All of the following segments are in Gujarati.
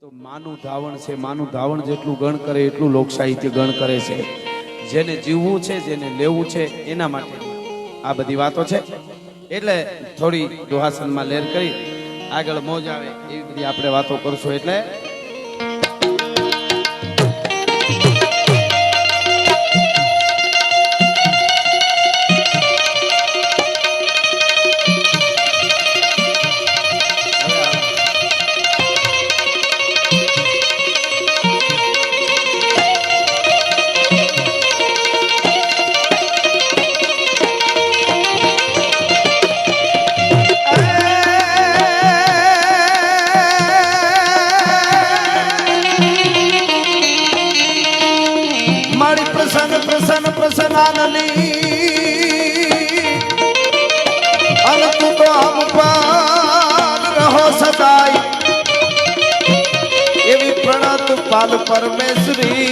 તો માનું ધાવણ છે, માનું ધાવણ જેટલું ગણ કરે એટલું લોક સાહિત્ય ગણ કરે છે. જેને જીવવું છે, જેને લેવું છે, એના માટે આ બધી વાતો છે. એટલે થોડી દુહાસનમાં લેર કરી આગળ મોજ આવે એવી બધી આપણે વાતો કરશું. એટલે પાલ પરમેશ્વરી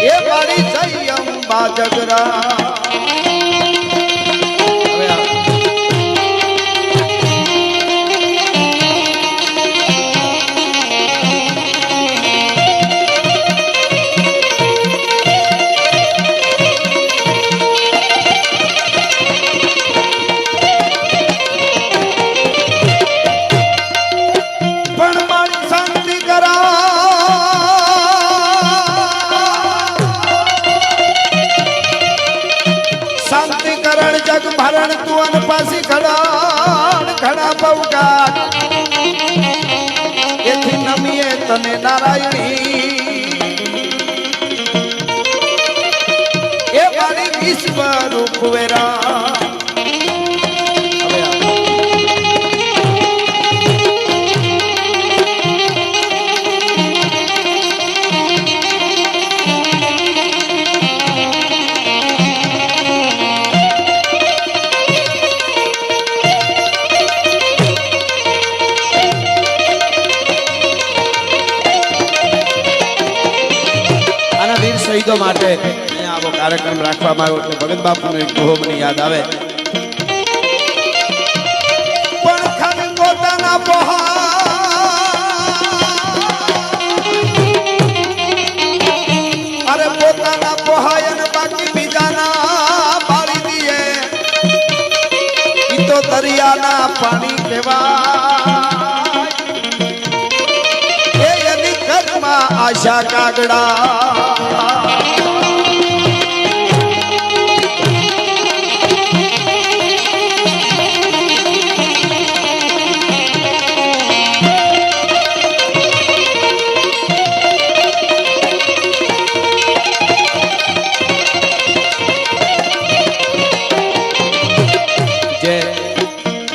એ મારી જય અંબા જગરા. ભરણ તું અન પાસી ખડા પવગાટ એથી નમીએ તને નારાયણી એ મારી વિશ્વ રૂપ વેરા. શહીદો માટે આવો કાર્યક્રમ રાખવામાં આવ્યો એટલે ભગત બાપુનો એક દોહો મને યાદ આવે. પણ ખાલી પોતાના અરે પોતાના પોહાય અને બાકી બીજાના બાળી દીએ ઈ તો દરિયાના પાણી કહેવાય. એની ઘરમાં આશા કાગડા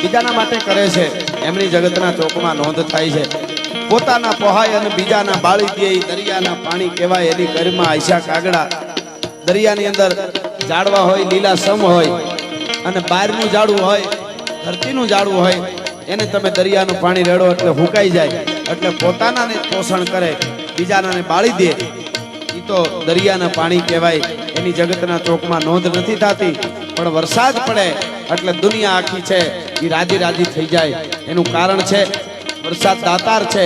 બીજાના માટે કરે છે એમની જગતના ચોકમાં નોંધ થાય છે. પોતાના પોહાય અને બીજાના બાળી દે દરિયાના પાણી કહેવાય. એની ઘરમાં આશા કાગડા. દરિયાની અંદર ઝાડવા હોય, લીલા સમ હોય અને બહારનું ઝાડવું હોય, ધરતીનું ઝાડવું હોય, એને તમે દરિયાનું પાણી રેડો એટલે હુકાઈ જાય. એટલે પોતાનાને પોષણ કરે, બીજાનાને બાળી દે એ તો દરિયાના પાણી કહેવાય. એની જગતના ચોકમાં નોંધ નથી થતી. પણ વરસાદ પડે એટલે દુનિયા આખી છે એ રાજી રાજી થઈ જાય. એનું કારણ છે વરસાદ દાતાર છે.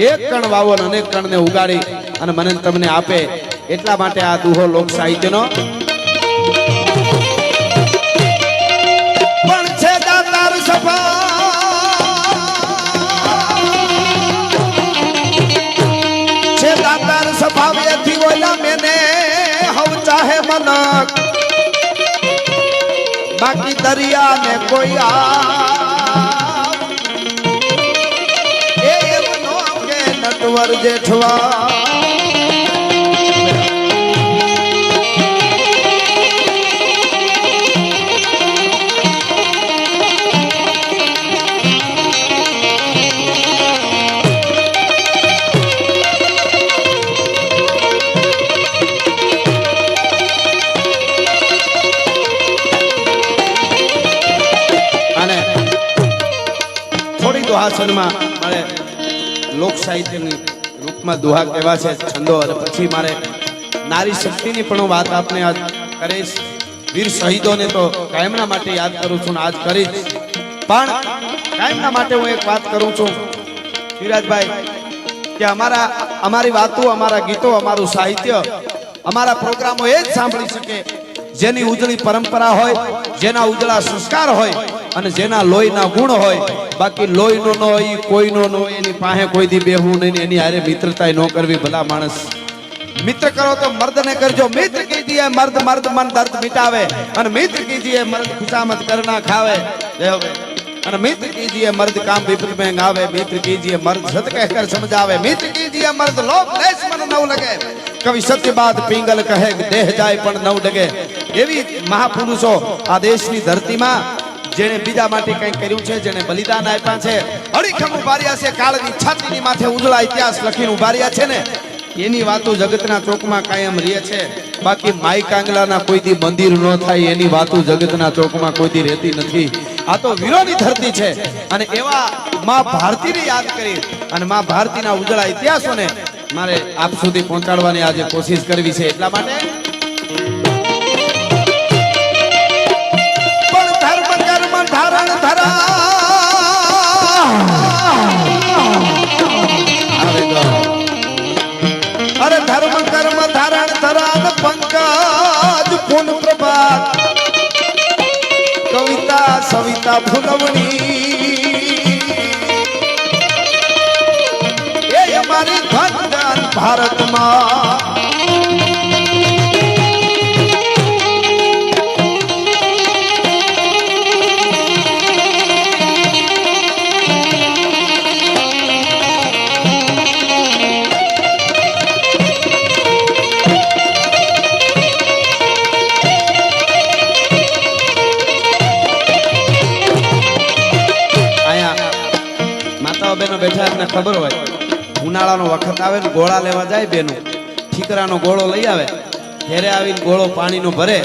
એક કણ વાવો અને અનેક કણને ઉગાડી અને મને તમને આપે. એટલા માટે આ દુહો લોક સાહિત્યનો પણ છે દાતાર સભા છે દાતાર સભાવેથી ઓલા મેને હવ ચાહે મલક બાકી દરિયા ને કોઈ એ એમનો કે નટવર જેઠવા. દુહાસનમાં મારે લોક સાહિત્યની રૂપમાં દુહા કહેવા છે છંદો. અને પછી મારે નારી શક્તિની પણ વાત આપને આજ કરીશ. વીર શહીદોને તો કાયમના માટે યાદ કરું છું, આજ કરીશ. પણ કાયમના માટે હું એક વાત કરું છું વિરાજભાઈ કે અમારી વાતો, અમારા ગીતો, અમારું સાહિત્ય, અમારા પ્રોગ્રામો એ જ સાંભળી શકે જેની ઉજળી પરંપરા હોય, જેના ઉજળા સંસ્કાર હોય અને જેના લોહીના ગુણ હોય. બાકી લોહીનો ન હોય, કોઈનો ન હોય, એની પાસે કોઈ દી બેહવું નહીં, એની હારે મિત્રતા ન કરવી. ભલા માણસ મિત્ર કરો તો મર્દને કરજો. મિત્ર કીજીએ મર્દ મર્દ મન દર્દ મિટાવે અને મિત્ર કીજીએ મર્દ ખુશામત કરના ખાવે. અને મિત્ર कीजिए मर्द काम विपरीत में गावे, मित्र कीजिए मर्द सत कहकर समझावे, मित्र कीजिए मर्द लोभ लेश मन नव लगे, कवि सत्य बात पिंगल कहे देह जाए पण नव डगे. एवी महापुरुषो आ देशनी धरतीમાં જેણે બીજા માટે કંઈ કર્યું છે, જેણે બલિદાન આપ્યા છે, અડીખમ ઉભાર્યા છે, કાળની છાતીની માથે ઉજળા ઇતિહાસ લખીને ઉભાર્યા છે ને, એની વાતો જગતના ચોકમાં કાયમ રહે છે. બાકી માઈ કાંગલાના કોઈ દી મંદિર ન થાય એની વાતો જગતના ચોકમાં કોઈ દી રહેતી નથી. આ તો વીરોની ધરતી છે અને એવા માં ભારતીને યાદ કરી અને માં ભારતીના ઉજળા ઇતિહાસોને મારે આપ સુધી પહોંચાડવાની આજે કોશિશ કરવી છે. એટલા માટે પણ ધર્મ કર્મ ધારણ ધરા અરે ધર્મ કર્મ ધારણ ધરા પંકજ પૂન પ્રભાત કવિતા સવિતા ફૂલવણી એ અમારી ધન ભારતમાં બેઠા એમને ખબર હોય ઉનાળાનો વખત આવે ને ગોળા લેવા જાય બેનો, ઠીકરાનો ગોળો લઈ આવે, ઘેરે આવીને ગોળો પાણીનો ભરે.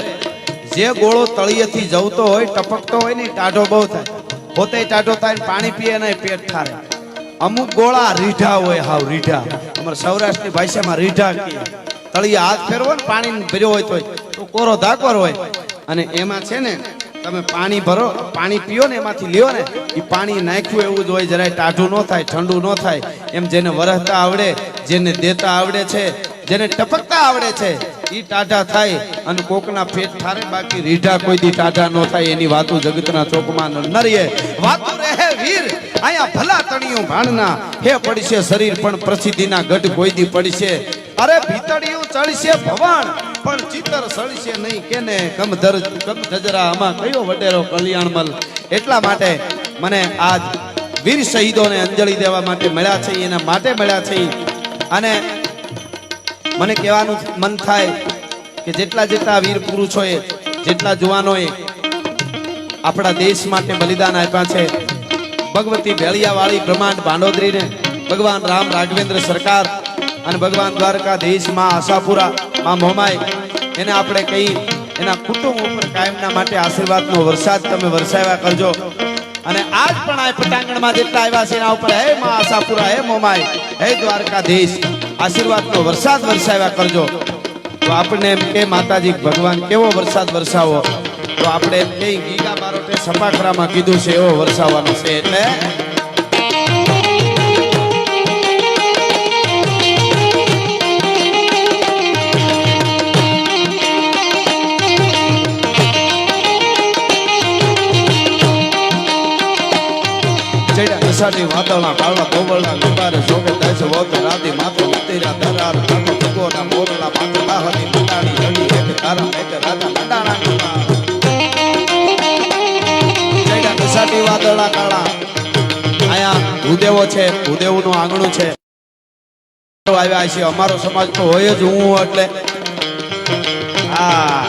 જે ગોળો તળિયેથી જવતો હોય, ટપકતો હોય ને ટાઢો બહુ થાય, પોતે ટાઢો થાય ને પાણી પીએ ને પેટ ઠારે. અમુક ગોળા રીઢા હોય, હાવ રીઢા, અમારા સૌરાષ્ટ્રની ભાષામાં રીઢા કહે. તળિયે હાથ ફેરવો ને પાણી ભર્યો હોય તો કોરો ધાકોર હોય અને એમાં છે ને તમે પાણી ભરો, પાણી પીઓ ને એમાંથી લ્યો ને એ પાણી નાખ્યું એવું જ હોય, જરાય ટાઢું ન થાય, ઠંડુ ન થાય. એમ જેને વરસતા આવડે, જેને દેતા આવડે છે, જેને ટપકતા આવડે છે એ ટાઢા થાય અને કોકના પેટ ઠારે. બાકી રીઢા કોઈ દી ટાઢા ન થાય એની વાતો જગતના ચોકમાં ન રહીએ. વાતો રહે વીર અહીંયા ભલા તણિયું ભાણના, હે પડશે શરીર પણ પ્રસિદ્ધિના ગઢ કોઈ દી પડશે. અરે ભીતડિયું ચડશે ભવન પણ ચિતર સળશે નહીં કેને કમ ધજરા આમાં કયો વડેરો કલ્યાણમલ. એટલા માટે મને આજ વીર શહીદોને અંજલિ દેવા માટે મળ્યા છે, એના માટે મળ્યા છે. અને મને કહેવાનું મન થાય કે જેટલા જેટલા વીર પુરુષોએ, જેટલા જુવાનોએ આપણા દેશ માટે બલિદાન આપ્યા છે, ભગવતી ભેળિયાવાળી બ્રહ્માંડ ભાંડોદરીને, ભગવાન રામ રાઘવેન્દ્ર સરકાર અને ભગવાન દ્વારકાધીશ માં આશાપુરા માં મોમાઈ, એને આપણે કહી એના કુટુંબ ઉપર કાયમના માટે આશીર્વાદનો વરસાદ તમે વરસાવ્યા કરજો. અને આજ પણ આ પટાંગણમાં જેટલા આવ્યા છે એના ઉપર હે માં આશાપુરા, હે મોમાઈ, હે દ્વારકાધીશ આશીર્વાદનો વરસાદ વરસાવ્યા કરજો. તો આપણે એમ કે માતાજી ભગવાન કેવો વરસાદ વરસાવો, તો આપણે એમ કે ગીગા બારોટે સપાખરામાં કીધું છે એવો વરસાવવાનો છે. એટલે વાદળના કાળા ગોવળના ગુબારે શોભે દસ વોત રાધી માથે ઉતર્યા દરાર કાકો ભગોના મોરલા માથે લાહની મંડાણી જડી એક તારા એક રાજા મંડાણા જઈડા કસાટી વાદળના કાળા. આયા ભૂદેવો છે, ભૂદેવનું આંગણું છે, આવ્યા છે. અમારો સમાજ તો હોય જ હું એટલે હા,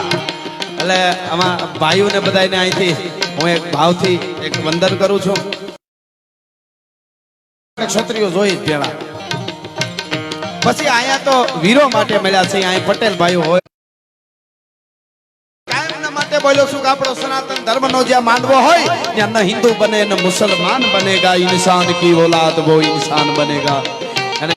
એટલે આમાં ભાઈઓને બધાને અહીંથી હું એક ભાવથી એક વંદન કરું છું. ક્ષત્રિયો જોઈ પેલા પછી અહીંયા તો વીરો માટે મળ્યા છે. અહીં પટેલ ભાઈઓ હોય કાયમના માટે બોલ્યો છું કે આપણો સનાતન ધર્મનો જ્યાં માંડવો હોય ત્યાં ન હિન્દુ બને ન મુસલમાન બનેગા, ઇન્સાન કી औलाद वो इंसान बनेगा. અને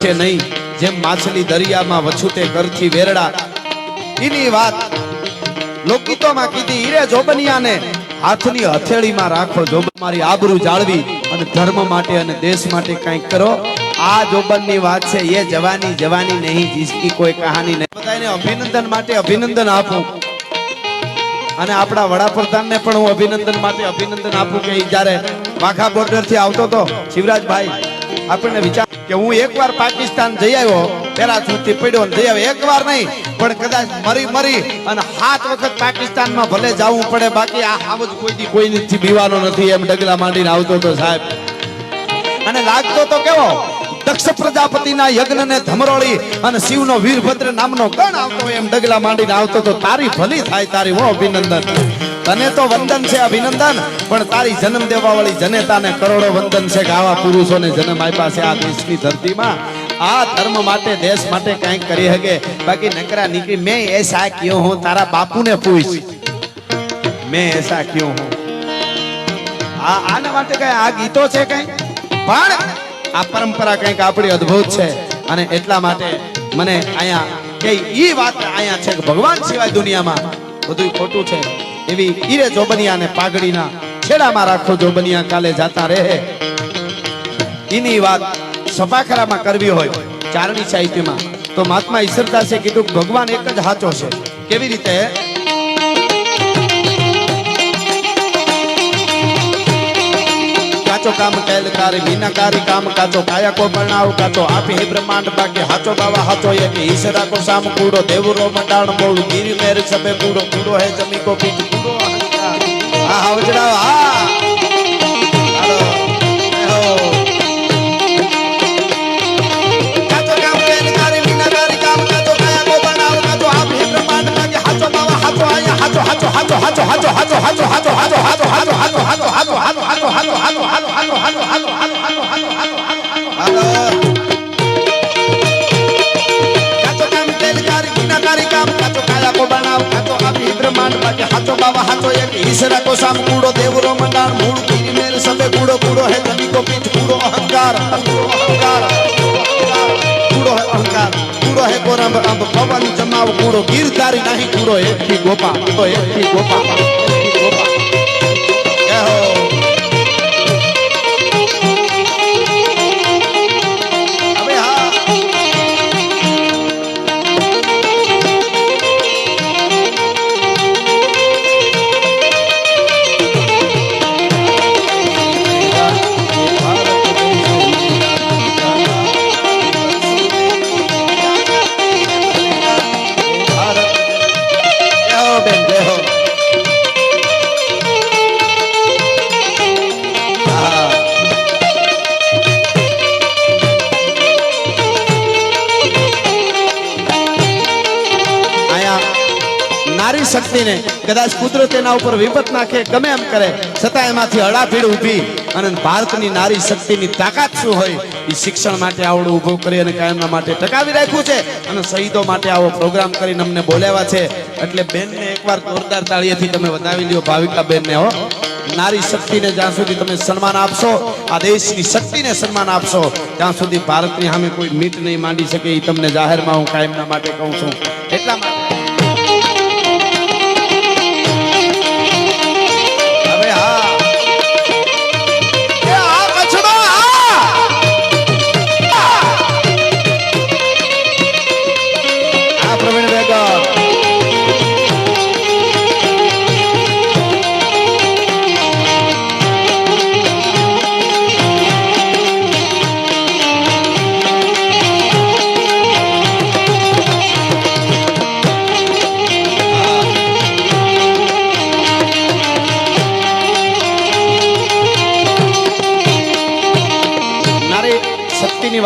વછે નહીં, જેમ માછલી દરિયામાં વછુતે કરથી વેરડા. એની વાત લોકગીતોમાં કીધી. હીરે જોબનિયાને હાથની હથેળીમાં રાખો. જોબ મારી આબરૂ જાળવી અને ધર્મ માટે અને દેશ માટે કંઈક કરો. આ જોબનની વાત છે. એ જવાની જવાની નહીં, જીસકી કોઈ કહાની નહીં. બધાને અભિનંદન માટે અભિનંદન આપું અને આપણા વડાપ્રધાનને પણ હું અભિનંદન માટે અભિનંદન આપું કે જ્યારે વાઘા બોર્ડર થી આવતો તો શિવરાજભાઈ આપણને વિચાર કે હું એકવાર પાકિસ્તાન જઈ આવ્યો, પેરાચૂટથી પડ્યો જઈ આવ્યો. એકવાર નહીં પણ કદાચ મરી અને 7 વખત પાકિસ્તાનમાં ભલે જવું પડે, બાકી આ હાવજ કોઈથી બીવાનો નથી એમ ડગલા માંડીને આવતો તો સાહેબ. અને લાગતો તો કેવો દક્ષ પ્રજાપતિના યજ્ઞને ધમરોળી અને શિવનો વીરભદ્ર નામનો ગણ આવતો એમ ડગલા માંડીને આવતો તો. તારી ભલી થાય તારી. હો અભિનંદન, તને તો વંદન છે અભિનંદન, પણ તારી જન્મ દેવા વાળી જનેતાને કરોડો વંદન છે કે આવા પુરુષોને જન્મ આપ્યા છે આ દેશની ધરતીમાં. આ ધર્મ માટે દેશ માટે કંઈક કરી શકે. બાકી નકરા નીકળી મેં એસા ક્યો હું, તારા બાપુને પૂછ મેં એસા ક્યો હું. આના માટે કઈ આ ગીતો છે કઈ, પણ આ પરંપરા કંઈક આપણી અદ્ભુત છે. અને એટલા માટે મને અહીંયા કે ઈ વાત અહીંયા છે કે ભગવાન સિવાય દુનિયામાં બધું ખોટું છે. એવી હીરે જોબનિયાને પાઘડીના છેડામાં રાખો. જોબનિયા કાલે જાતા રહે. એની વાત સપાખરામાં કરવી હોય ચારણી સાહિત્યમાં તો મહાત્મા ઈશ્વરદાસે કીધું ભગવાન એક જ સાચો છે. કેવી રીતે? કાચો કામ કૈલ કારે વિનાકારી કામ કાચો કાયા કો બનાવ કાચો આપે હે બ્રહ્માંડ બાકી હાચો બાવા હાચો એ કે ઈશ્વરા કો સામ કૂડો દેવરો મંડાણ બોલ ગીરી મેર સબે કૂડો કૂડો હે જમી કો પીચ કૂડો અહંકાર. આ હાવજડા હા હાલો કાચો કામ કૈલ કારે વિનાકારી કામ કાચો કાયા કો બનાવ કાચો આપે હે બ્રહ્માંડ બાકી હાચો બાવા હાચો આયા હાચો હાચો હાચો હાચો હાચો હાચો હાચો હાચો હાચો હાચો હાચો હાચો હાચો હાચો હાચો હાચો કાચો કામ તેલકારી વિનાકારી કામ કાચો કાયા કો બનાવ કાચો આપી બ્રહ્માંડ બાકી હાચો બાવા હાચો એક ઈશ્વરા કો સામ કૂડો દેવરો મંડાણ મૂળ ગીરી મેર સબે કૂડો કૂડો હે જમી કો પીઠ કૂડો અહંકાર કૂડો હે અહંકાર કૂડો હે કોરંબ અંબ પવન જમાવ કૂડો ગીરધારી નહીં કૂડો એક થી ગોપા કૂડો એક થી ગોપા શક્તિને કદાચ કુદરત એના ઉપર વિપત નાખે ગમે એમ કરે છતાં એમાંથી અડાભીડ ઊભી અને ભારતની નારી શક્તિની તાકાત શું હોય એ શિક્ષણ માટે આવડું ઊભું કરી અને કાયમના માટે ટકાવી રાખ્યું છે. અને શહીદો માટે આવો પ્રોગ્રામ કરીને અમને બોલાવ્યા છે. એટલે બેનને એકવાર જોરદાર તાળીઓથી તમે વધાવી લ્યો. ભાવિકા બેનને હો. નારી શક્તિને જ્યાં સુધી તમે સન્માન આપશો, આ દેશની શક્તિને સન્માન આપશો, ત્યાં સુધી ભારતની સામે કોઈ મીટ નહીં માંડી શકે. એ તમને જાહેરમાં હું કાયમના માટે કહું છું. એટલા માટે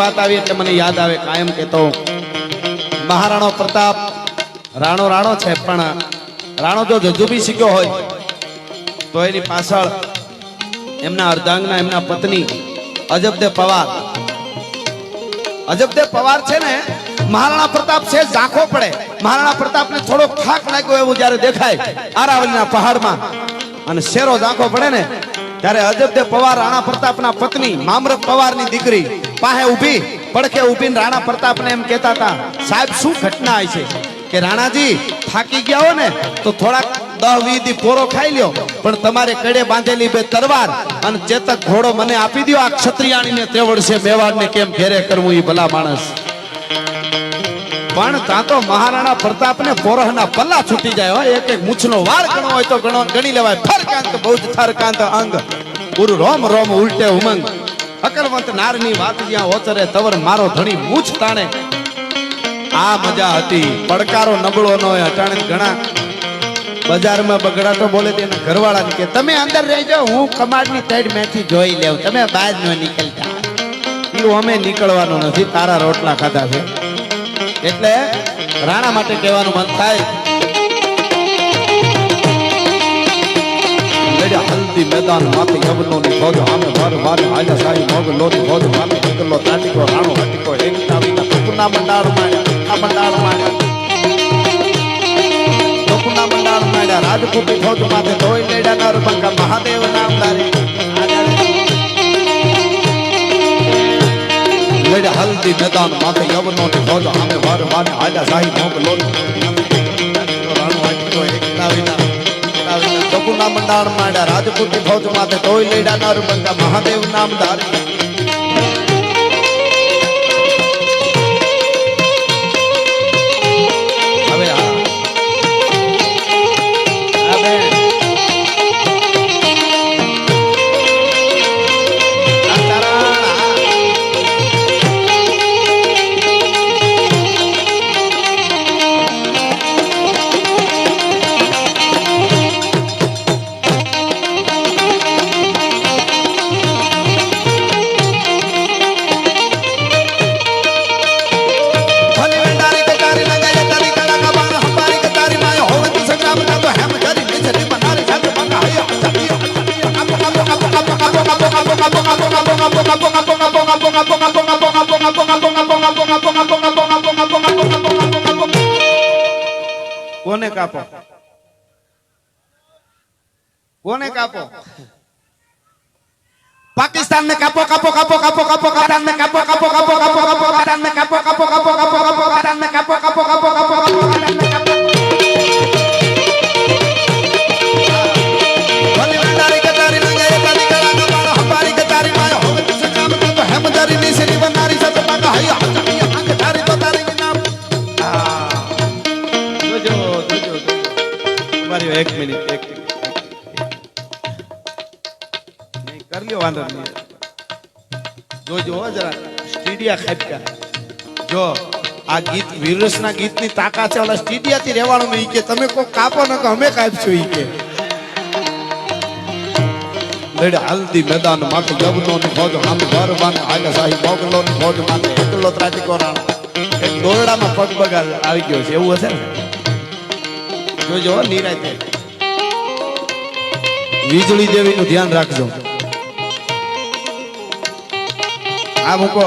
વાત આવી એટલે મને યાદ આવે કાયમ કહેતો મહારાણો પ્રતાપ. રાણો રાણો છે પણ રાણો જો જજુબી શીખ્યો હોય તો એની પાછળ એમના અર્ધાંગના એમના પત્ની અજબદેવ પવાર. અજબદેવ પવાર છે ને મહારાણા પ્રતાપ છે ઝાંખો પડે. મહારાણા પ્રતાપને થોડો થાક લાગ્યો એવું જ્યારે દેખાય આરાવલીના પહાડમાં અને શેરો ઝાંખો પડે ને ત્યારે અજબદે પવાર રાણા પ્રતાપના પત્ની મામરત પવારની દીકરી પાસે ઊભી પડખે ઊભીને રાણા પ્રતાપને એમ કહેતા હતા, સાહેબ શું ઘટના આવી છે કે રાણાજી થાકી ગયા હો ને તો થોડાક 10-20 દી પોરો ખાઈ લ્યો, પણ તમારે કડે બાંધેલી 2 તરવાર અને ચેતક ઘોડો મને આપી દો. આ ક્ષત્રિયાણીને તેવડ છે, મેવાડને કેમ ઘેરે કરવું એ ભલા માણસ. પણ ત્યાં તો મહારાણા પ્રતાપને પોરહના પલ્લા છૂટી જાય હો. એક એક મૂછનો વાર ગણો હોય તો ગણી લેવાય. ફરકાંત બહુ જ થરકાંત અંગ ગુરુ રોમ રોમ ઉલટે ઉમંગ. અકલવંત નારની વાત જ્યાં ઓચરે તવર મારો ધણી મૂછ તાણે. આ મજા હતી. પડકારો નબળો ન હોય. અટાણે ઘણા બજારમાં બગડાટો બોલે તેને ઘરવાળાને કે તમે અંદર રહેજો, હું કમાડની તડ મેથી જોઈ લેવ, તમે બહાર ન નીકળતા. એવું અમે નીકળવાનું નથી, તારા રોટલા ખાધા છે. એટલે રાણા માટે કહેવાનું મન થાય, હલ્દી મેદાન માથે યવનોની ફોજ આમે વાર વાર હાલ્યા સાઈ મોગલોની ફોજ માથે એકલો તાટીકો રાણો હટીકો એકતા વિના ટોકના મંડાળ માંડ્યા. આ મંડાળ માંડ્યા ટોકના મંડાળ માંડ્યા. રાજપૂતી ફોજ માથે ધોઈ લેડા ના રૂપંકા મહાદેવ નામદારી હલ્દી મેદાન માથે યવનોની ફોજ આમે વાર વાર હાલ્યા સાઈ મોગલોની રાણો હટીકો એકતા વિના ટોકના મંડાળ માંડ્યા. રાજપૂતી ફોજ માથે ધોઈ લેડા ના રૂપંકા મહાદેવ નામદારી. હવે કોને કાપો, કોને કાપો? પાકિસ્તાન ને કાપો કાપો કાપો કાપો કાપો પાકિસ્તાન ને કાપો કાપો કાપો કાપો કાપો પાકિસ્તાન ને કાપો કાપો કાપો કાપો કાપો પાકિસ્તાન ને કાપો કાપો કાપો કાપો કાપો પાકિસ્તાન ને કાપો. ભલી વંડારી કતારી લંગાય તારી કળા ના બાળ હંબારી કતારી માય હોવે તુસે કામ કા તો હેમદારી ની સરી બનારી સત પાકા હૈ હજારી આંખ તારી તો તારી કે નામ. જોજો જોજો મારી 1 મિનિટ कर लियो वांदो नहीं. जो जरा स्टीडिया खटका जो आ गीत वीररसना गीतनी ताकात છે. ઓલા સ્ટીડિયા થી રહેવાનું નહીં કે તમે કો કાપો ન કે અમે કાપશું ઈ કે. લેડ હલ્દી મેદાન માથે યવનોની ફોજ આમે વારવાન હાલ્યા સાહી મોગલોની ફોજ માથે એકલો ત્રાટીકો રાણો. એક દોરડામાં પગ બગાડ આવી ગયો છે એવું હશે ને. જોજો નિરાતે વીજળી દેવીનું ધ્યાન રાખજો. આ મૂકો.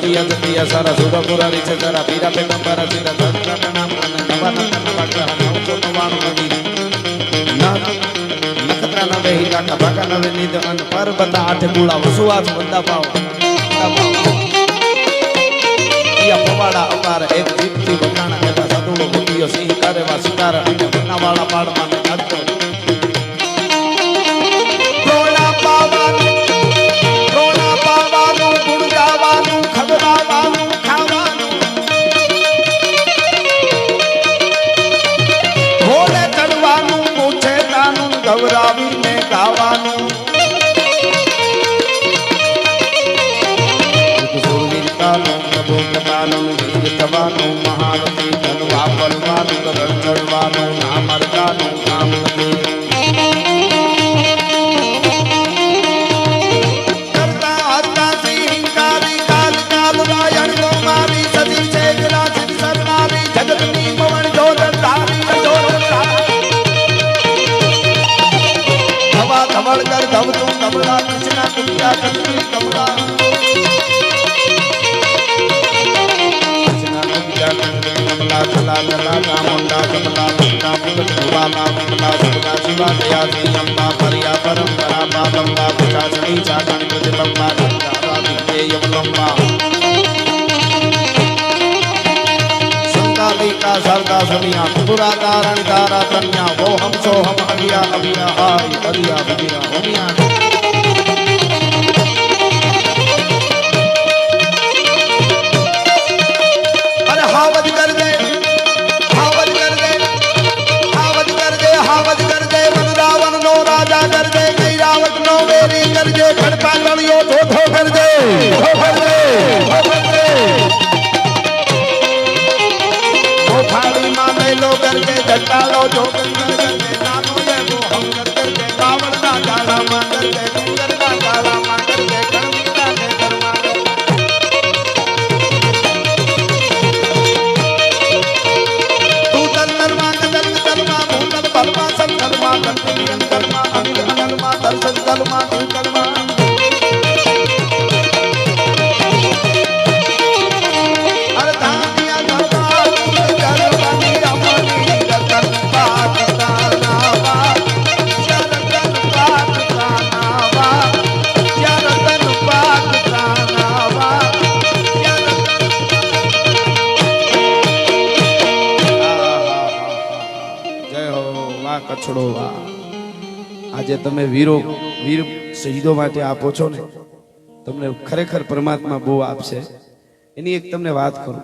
જતિયા જતિયા સારા સુરા પુરારી છે સારા પીરા પે કંબારા સીધા ધરતા નામ અને નવા નંદન વાગરા 999 નખત્રા નવે હીરા કા ભાગા નવે નિદ અન પરબતા આઠ ગુળા વસુવાસ બંદા પાવ યા પવાડા અપાર એક જીતથી વખાણા કહેતા સદુડો બુદ્ધિયો સિંહ કરે વા શિકાર અને બનાવાળા પાડમાં નાચતો રોણા પાવાનું ગુણ ગાવાનું ખવડાવવાનું ખાવાનું ભોલે ચડવાનું મૂછે તાનું ગવરાવીને ગાવાનું સુરવીરતાનું પ્રભુતાનું વીર થવાનું મહારથી ધન વાપરવાનું ગગન ચડવાનું નામ અર્ગાનું નામ નથી ધવળગર ધવતું કમલા કૃષ્ણા કુટિયા કત્રી કમલા કૃષ્ણા કુટિયા કત્રી કમલા કલા કલા કામુંડા કમલા મુક્તા મુક્ત વાલા કમલા સુગા શિવા દયા શ્રી અંબા પર્યા પરંપરા બાબંબા પુષાસણી ચાગણ પ્રતિબંબા ગંગા વિદ્યે યમલંબા संकालिका शारदा सुनिया त्रिपुरा तारण तारा तन्या वो हम सो हम अभिया अभिया हाय अभिया अभिया होमिया अरे हावज कर दे हावज कर दे हावज कर दे हावज कर दे मन रावण नो राजा कर दे कई रावण नो वेरी कर दे खड़पा गलियो धो धो कर दे धो कर दे धो कर दे थाली मां मेलो करके जटालो जो कंकर करके नानो ये वो हम करके कावड़ ना गाला मां करके डूंगर ना गाला मां करके कणवीरा के कर्मा तू तन नरमा कदल कर्मा भूतल बलमा सब कर्मा कंटियन कर्मा अनिल अनलमा दर्शन कर्मा तू कर्मा કચડો વા આજે તમે વીર શહીદો માટે આપો છો ને તમને ખરેખર પરમાત્મા બહુ આપશે એની એક તમને વાત કરું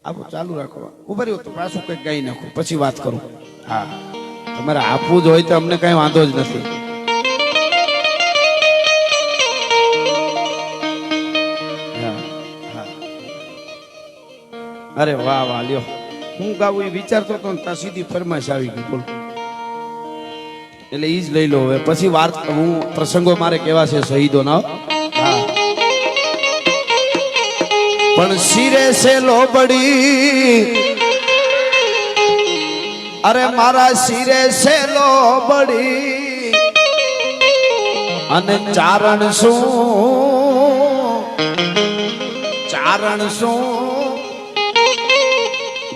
આપો ચાલુ રાખો ઉભા રહ્યો તો પાછું કંઈક ગાઈ નાખો પછી વાત કરું હા તમારે આપવું જ હોય તો અમને કઈ વાંધો જ નથી અરે વાહ વાહ લ્યો હું ગાવું એ વિચારતો તો ત્યાં સીધી ફરમાઈશ આવી ગઈ બોલ એટલે ઈ જ લઈ લો હવે પછી વાત હું પ્રસંગો મારે કેવા છે શહીદો ના પણ શિરે સે લોબડી અરે મારા શિરે સે લોબડી અને ચારણ શું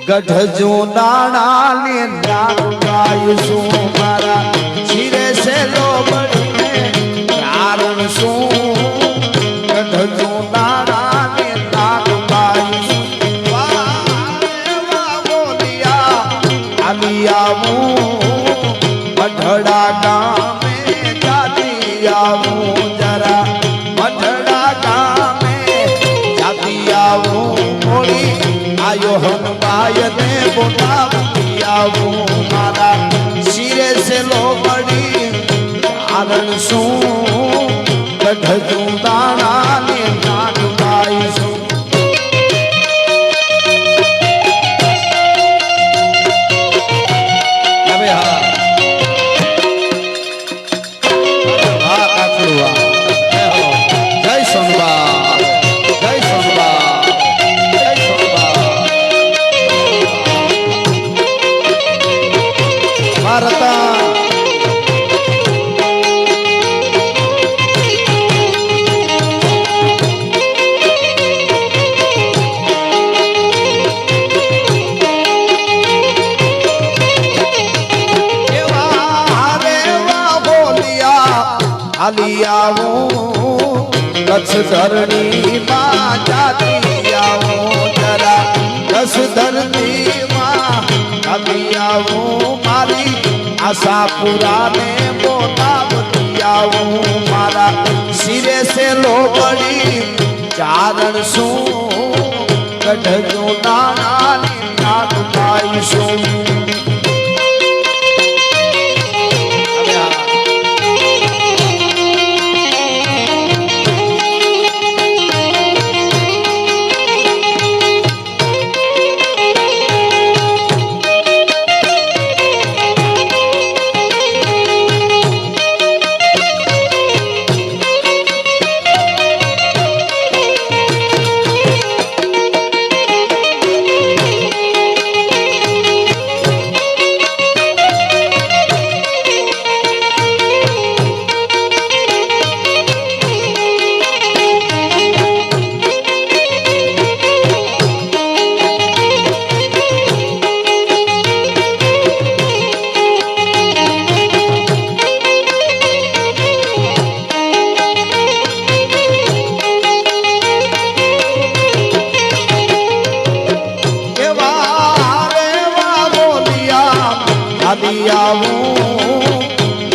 ગઢ જો નાણા ને નાગાયશું મારા શિરે સે લોબડીને કારણ શું ગઢ જો નાણા ને નાગાયશું વાહ બોલિયા આલિયાવું મઢડા ગામે જાતી આવું જરા મઢડા ગામે જાતી આવું મોડી આયો હનવાય ને બોલાવી આવું મારા શિરે સે લોબડી કારણ શું ગઢ દાણા ને નાગબાઈ શું હવે હા વાહ કાકડું વાહ જય સોનબા જય સોનબા ભારતા આવું કચ્છ ધરણી માં જાતી આવું જરા કચ્છ ધરતી માં જાતી આવું મારી આશાપુરાને બોલાવતી આવું મારા શિરે સે લોબડી ચારણ શું ગઢજો નાનાની નાગ ગાઈશું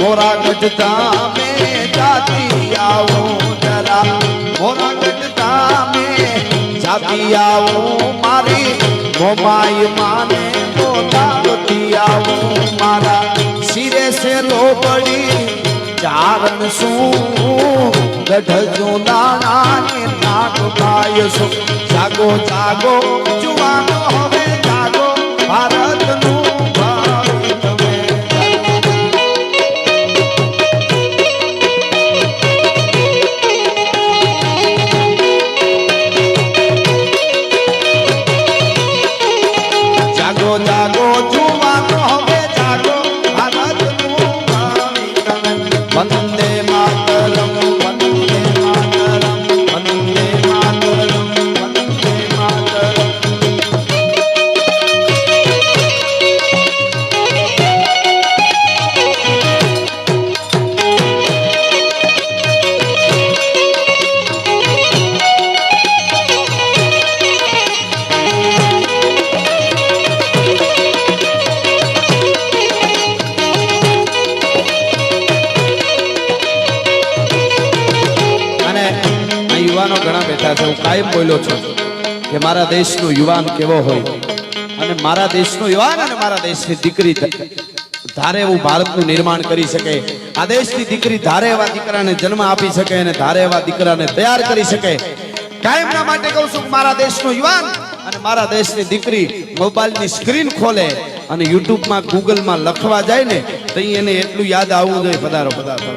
મોરા ગઢતા મેં જાતી આવું જરા મોરા ગઢતા મેં જાતી આવું મારી મોમાઈ માને બોલાવતી આવું મારા શિરે સે લોબડી ચારણ શું ગઢજો નાનાને નાગ ગાયશું જાગો જાગો જુવાનો હવે જાગો ભારતનું ઘણા બેઠા છે હું કાયમ બોલ્યો છું કે મારા દેશનો યુવાન કેવો હોય અને મારા દેશનો યુવાન અને મારા દેશની દીકરી ધારે એવું ભારતનું નિર્માણ કરી શકે આ દેશની દીકરી ધારે એવા દીકરાને જન્મ આપી શકે અને ધારે એવા દીકરાને તૈયાર કરી શકે કાયમના માટે કહું છું કે મારા દેશનો યુવાન અને મારા દેશની દીકરી મોબાઈલની સ્ક્રીન ખોલે અને યુટ્યુબમાં ગૂગલમાં લખવા જાય ને તો એને એટલું યાદ આવવું જોઈએ પધારો પધારો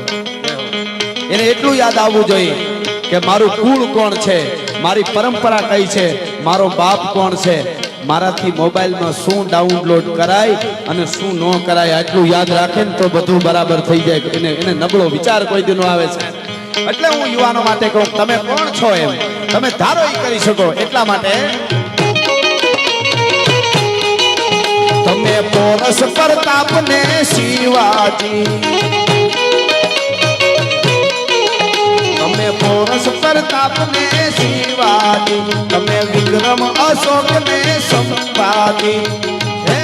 એને એટલું યાદ આવવું જોઈએ કે મારું કુળ કોણ છે મારી પરંપરા કઈ છે મારો બાપ કોણ છે મારાથી મોબાઈલમાં શું ડાઉનલોડ કરાય અને શું ન કરાય આટલું યાદ રાખે ને તો બધું બરાબર થઈ જાય એને નબળો વિચાર કોઈ દી નો આવે છે એટલે હું યુવાનો માટે કહું તમે કોણ છો એમ તમે ધારો ઈ કરી શકો એટલા માટે તમે પોરસ પ્રતાપને શિવાજી તમે પોરસ પ્રતાપને શિવાજી તમે વિક્રમ અશોકને સંપાદી હે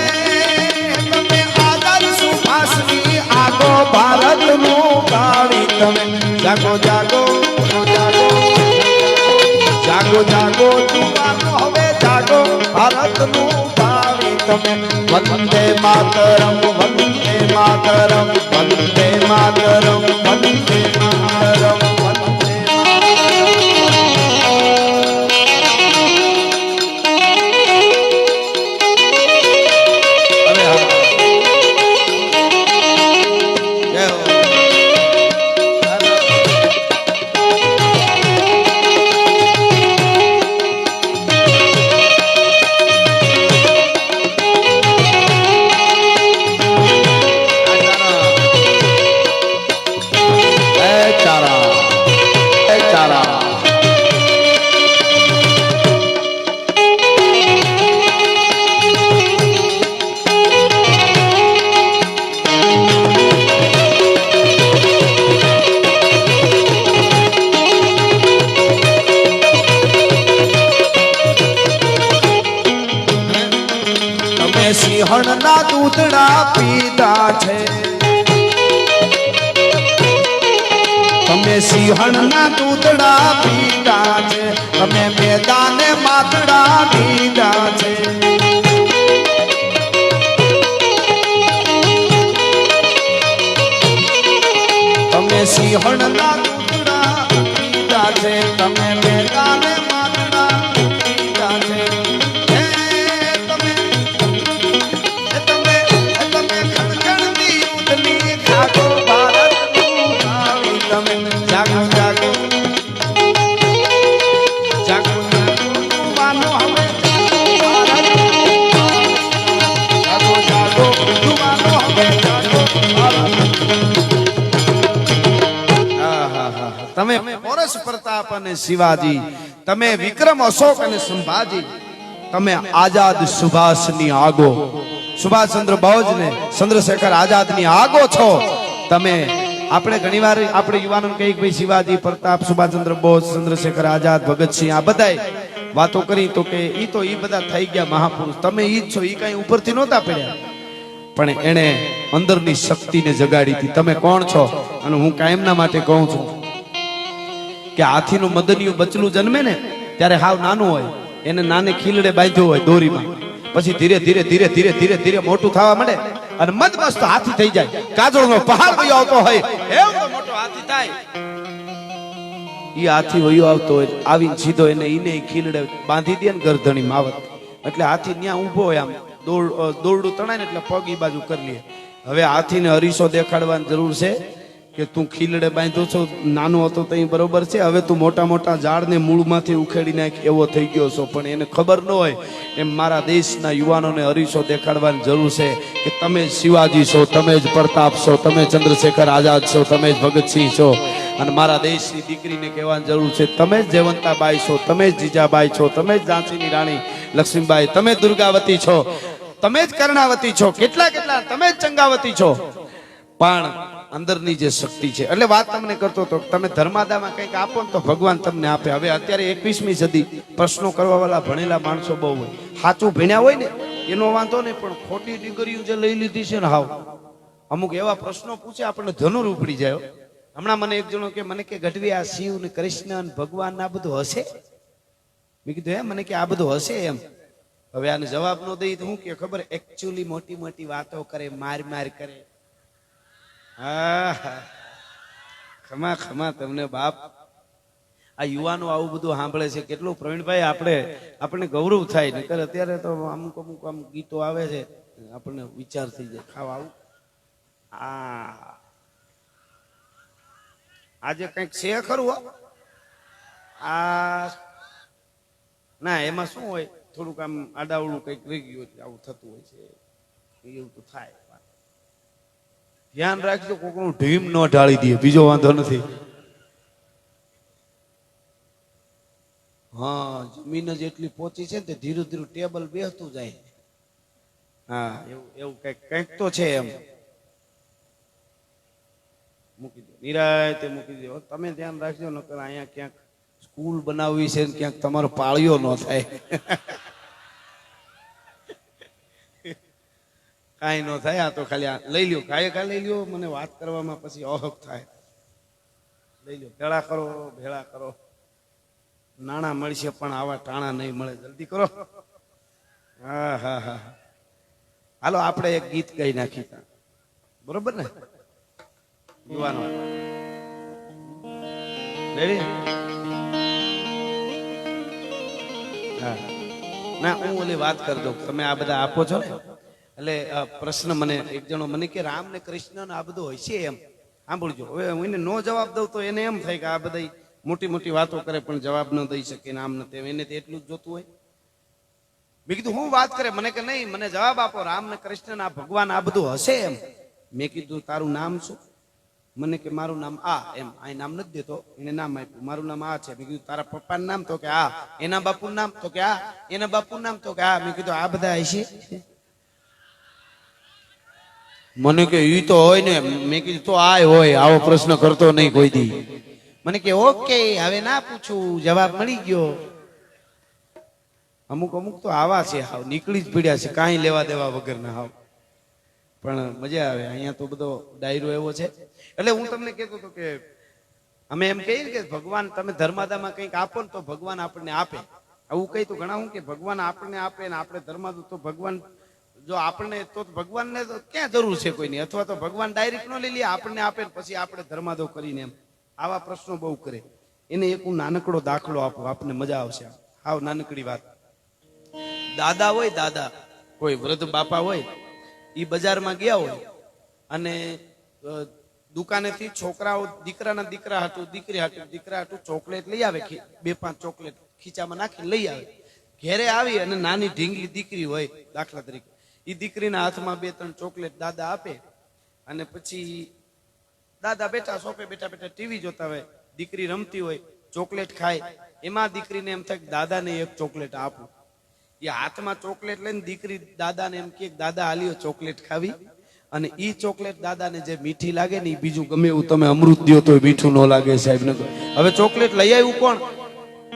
તમે આદર સુભાષની આગો ભારતનું ગાડી તમે જાગો જાગો જાગો જાગો જાગો જુવાનો હવે જાગો ભારતનું ગાડી તમે વંદે માતરમ વંદે માતરમ વંદે માતરમ વંદે માતરમ સિંહણના દૂધડા પીધા છે, તમે સિંહણના દૂધડા પીધા છે, તમે મેદાને માથડા દીધા છે. તમે સિંહણના દૂધડા પીધા છે, તમે મેદાને માથડા દીધા છે. તમે પોરસ પ્રતાપ અને શિવાજી, તમે વિક્રમ અશોક અને સંભાજી, તમે આઝાદ સુભાષની આગો, સુભાષચંદ્ર બોઝ ને ચંદ્રશેખર આઝાદની આગો છો. તમે આપણે ઘણીવાર આપણે યુવાનોને કહીએ કે ભાઈ શિવાજી, પ્રતાપ, સુભાષચંદ્ર બોઝ, ચંદ્રશેખર આઝાદ, ભગતસિંહ, આ બધાય વાતો કરી તો કે ઈ બધા થઈ ગયા મહાપુરુષ. તમે ઈ જ છો, ઈ કઈ ઉપરથી નહોતા પડ્યા, પણ એણે અંદરની શક્તિને જગાડી હતી. તમે કોણ છો? અને હું કાયમના માટે કહું છું કે હાથીનું મદનિયું બચલું જન્મે ને ત્યારે હાવ નાનું હોય, એને નાને ખીલડે બાંધ્યો હોય દોરીમાં, પછી ધીરે ધીરે ધીરે ધીરે ધીરે ધીરે મોટું થવા માંડે અને મદમસ્ત હાથી થઈ જાય. કાજળનો પહાડ વયો આવતો હોય એવો મોટો હાથી થાય. ઈ હાથી વયો આવતો હોય, આવીને સીધો એને ખીલડે બાંધી દે ને ગરધણી માવત, એટલે હાથી ત્યાં ઊભો હોય, આમ દોરડું તણાય ને એટલે પગ ઈ બાજુ કરી લે. હવે હાથીને અરીસો દેખાડવાની જરૂર છે કે તું ખીલડે બાંધ્યો છો, નાનો હતો તો બરોબર છે, હવે તું મોટા મોટા ઝાડને મૂળમાંથી ઉખેડી નાખ એવો થઈ ગયો છો. પણ એને ખબર ન હોય એમ મારા દેશના યુવાનોને અરીસો દેખાડવાની જરૂર છે કે તમે જ શિવાજી છો, તમે જ પ્રતાપ છો, તમે ચંદ્રશેખર આઝાદ છો, તમે જ ભગતસિંહ છો. અને મારા દેશની દીકરીને કહેવાની જરૂર છે તમે જ જયવંતાબાઈ છો, તમે જ જીજાબાઈ છો, તમે જ ઝાંસીની રાણી લક્ષ્મીબાઈ, તમે દુર્ગાવતી છો, તમે જ કર્ણાવતી છો, કેટલા કેટલા તમે જ ચંગાવતી છો. પણ અંદરની જે શક્તિ છે, એટલે વાત તમને કરતો હતો તમે ધર્માદામાં કંઈક આપો ને તો ભગવાન તમને આપે. હવે અત્યારે 21મી સદી, પ્રશ્નો કરવા વાળા ભણેલા માણસો બહુ હોય, સાચું ભણ્યા હોય ને એનો વાંધો નહીં, પણ ખોટી ડિગ્રીઓ જે લઈ લીધી છે ને, હાવ અમુક એવા પ્રશ્નો પૂછે આપણને ધનુર ઉપડી જાય. હમણાં મને એક જણો કે મને કે ગઢવી આ શિવ ને કૃષ્ણ ને ભગવાન આ બધું હશે? મેં કીધું એમ? મને કે આ બધું હશે એમ. હવે આને જવાબ નો દઈ તો હું કે ખબર, એકચ્યુઅલી મોટી મોટી વાતો કરે, માર માર કરે. ખમા ખમા તમને બાપ. આ યુવાનો આવું બધું સાંભળે છે, કેટલું પ્રવીણભાઈ આપણે ગૌરવ થાય. નકર અત્યારે તો અમુક અમુક આમ ગીતો આવે છે, આપણને વિચાર થઈ જાય ખાવા આવું. આજે કઈક છે ખરું? ના, એમાં શું હોય, થોડુંક આમ આડાવડું કઈક રહી ગયું એટલે આવું થતું હોય છે, એવું તો થાય. ધ્યાન રાખજો, કોકનું ઢીમ ન ઢાળી દે, બીજો વાંધો નથી. હા, જમીન જ એટલી પોચી છે ને ધીરે ધીરે ટેબલ બેસતું જાય. હા, એવું કઈક તો છે એમ. મૂકી દો, નિરાયતે મૂકી દો. તમે ધ્યાન રાખજો, નકર અહીંયા ક્યાંક સ્કૂલ બનાવવી છે, ક્યાંક તમારો પાળિયો ન થાય. કાંઈ ન થાય. આ તો ખાલી લઈ લ્યો, કાંઈ લઈ લ્યો, મને વાત કરવામાં પછી અહક થાય. લઈ લ્યો, ભેળા કરો. નાણાં મળશે પણ આવા ટાણા નહીં મળે, જલ્દી કરો. હા હા હા, હાલો આપણે એક ગીત ગાઈ નાખી, બરોબર ને યુવાનો? રેડી? હા ના, હું ઓલી વાત કરી દઉં. તમે આ બધા આપો છો ને, એટલે પ્રશ્ન મને એક જણો મને કે રામ ને કૃષ્ણ ને આ બધું હોય છે એમ. સાંભળજો, હવે હું એને નો જવાબ દઉં તો એને એમ થાય કે આ બધા મોટી મોટી વાતો કરે પણ જવાબ ન દઈ શકે ને આમ નથી, એને એટલું જ જોતું હોય. મેં કીધું હું વાત કરે? મને કે નહીં, મને જવાબ આપો, રામ ને કૃષ્ણ આ ભગવાન આ બધું હશે એમ. મેં કીધું તારું નામ શું? મને કે મારું નામ આ એમ. આ નામ નથી દેતો, એને નામ આપ્યું, મારું નામ આ છે. મેં કીધું તારા પપ્પાનું નામ? તો કે આ. એના બાપુનું નામ? તો કે આ. એના બાપુનું નામ? તો કે આ. મેં કીધું આ બધા હશે? મને કે ઈ તો હોય ને. મેં કીધું તો આ હોય, આવો પ્રશ્ન કરતો નહીં કોઈ દી. મને કે ઓકે, હવે ના પૂછું, જવાબ મળી ગયો. અમુક અમુક તો આવા છે, હાવ નીકળી જ પડ્યા છે કાંઈ લેવા દેવા વગરના હાવ. પણ મજા આવે અહીંયા તો બધો ડાયરો એવો છે. એટલે હું તમને કહેતો હતો કે અમે એમ કહીએ કે ભગવાન તમે ધર્માદામાં કંઈક આપો ને તો ભગવાન આપણને આપે. આવું કહી તો ઘણા હું કે ભગવાન આપણને આપે ને આપણે ધર્માદુ તો ભગવાન જો આપણને તો ભગવાનને તો ક્યાં જરૂર છે કોઈની, અથવા તો ભગવાન ડાયરેક્ટ ન લઈ લે આપણને આપે ને પછી આપણે ધર્માદો કરીને એમ આવા પ્રશ્નો બહુ કરે. એને એક હું નાનકડો દાખલો આપું, આપને મજા આવશે. હાવ નાનકડી વાત. દાદા હોય, દાદા કોઈ વૃદ્ધ બાપા હોય, એ બજારમાં ગયા હોય અને દુકાનેથી છોકરાઓ દીકરાના દીકરા હતું દીકરા હતું ચોકલેટ લઈ આવે, 2-5 ચોકલેટ ખીચામાં નાખીને લઈ આવે. ઘેરે આવી અને નાની ઢીંગલી દીકરી હોય દાખલા તરીકે, એ દીકરીના હાથમાં 2-3 ચોકલેટ દાદા આપે અને પછી દાદા બેઠા સોફે બેઠા ટીવી જોતા હોય, દીકરી રમતી હોય, ચોકલેટ ખાય. એમાં દીકરીને એમ થાય દાદાને એક ચોકલેટ આપું. એ હાથમાં ચોકલેટ લઈને દીકરી દાદાને એમ કે દાદા હાલ્યો ચોકલેટ ખાવી, અને ઈ ચોકલેટ દાદાને જે મીઠી લાગે ને એ બીજું ગમે એવું તમે અમૃત દો તો મીઠું ન લાગે સાહેબ ને. હવે ચોકલેટ લઈ આવ્યું કોણ?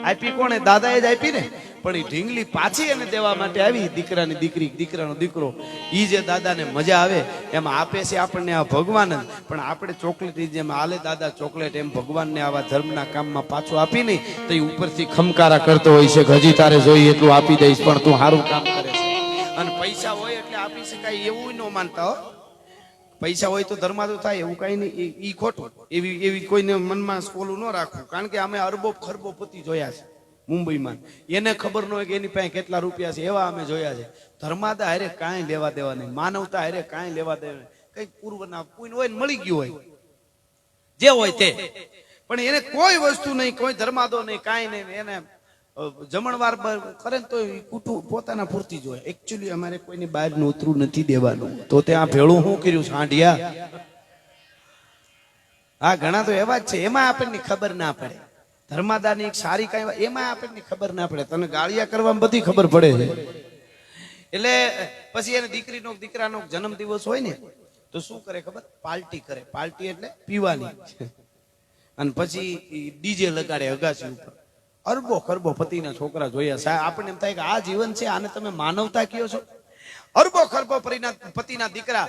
આપી કોણે? દાદાએ જ આપી ને. પણ એ ઢીંગલી પાછી એને દેવા માટે આવી, દીકરાની દીકરી દીકરાનો દીકરો. ઈ જે દાદાને મજા આવે એમાં આપે છે આપણને આ ભગવાન જ. પણ આપણે ચોકલેટ જેમ હાલે દાદા ચોકલેટ, એમ ભગવાનને આવા ધર્મના કામમાં પાછું આપી નહીં તો એ ઉપરથી ખમકારા કરતો હોય છે કે હજી તારે જોઈએ એટલું આપી દઈશ પણ તું સારું કામ કરે છે. અને પૈસા હોય એટલે આપી શકાય એવું ન માનતા હો. પૈસા હોય તો ધર્માદો થાય એવું કઈ નહીં, ઈ ખોટું. એવી કોઈને મનમાં ઓલું ન રાખવું. કારણ કે અમે અરબો ખરબોપતિ જોયા છે મુંબઈમાં, એને ખબર ન હોય કે એની પાસે કેટલા રૂપિયા છે, એવા અમે જોયા છે. ધર્માદા હારે કાંઈ લેવા દેવા નહીં, માનવતા હારે કાંઈ લેવા દેવા નહીં. કઈક પૂર્વના કોઈને હોય ને મળી ગયું હોય જે હોય તે, પણ એને કોઈ વસ્તુ નહીં, કોઈ ધર્માદો નહીં, કાંઈ નહીં. એને જમણવાર કરે ને તો કુટુંબ પોતાના પૂરતી જ હોય. એકચ્યુઅલી અમારે કોઈની બહાર નોતરું નથી દેવાનું. તો ત્યાં ભેળું શું કર્યું સાંઢિયા? હા ઘણા તો એવા જ છે, એમાં આપણને ખબર ના પડે. ધર્માદાની એક સારી કઈ એમાં આપણને ખબર ના પડે. તને ગાળિયા કરવામાં બધી ખબર પડે છે. એટલે પછી એને દીકરાનો જન્મ દિવસ હોય ને તો શું કરે ખબર? પાર્ટી કરે. પાર્ટી એટલે પીવાની. અને પછી ડીજે લગાડે અગાસી ઉપર. અરબો ખરબો પતિના છોકરા જોયા સાહેબ. આપણને એમ થાય કે આ જીવન છે, આને તમે માનવતા કયો છો? અરબો ખરબો પતિના દીકરા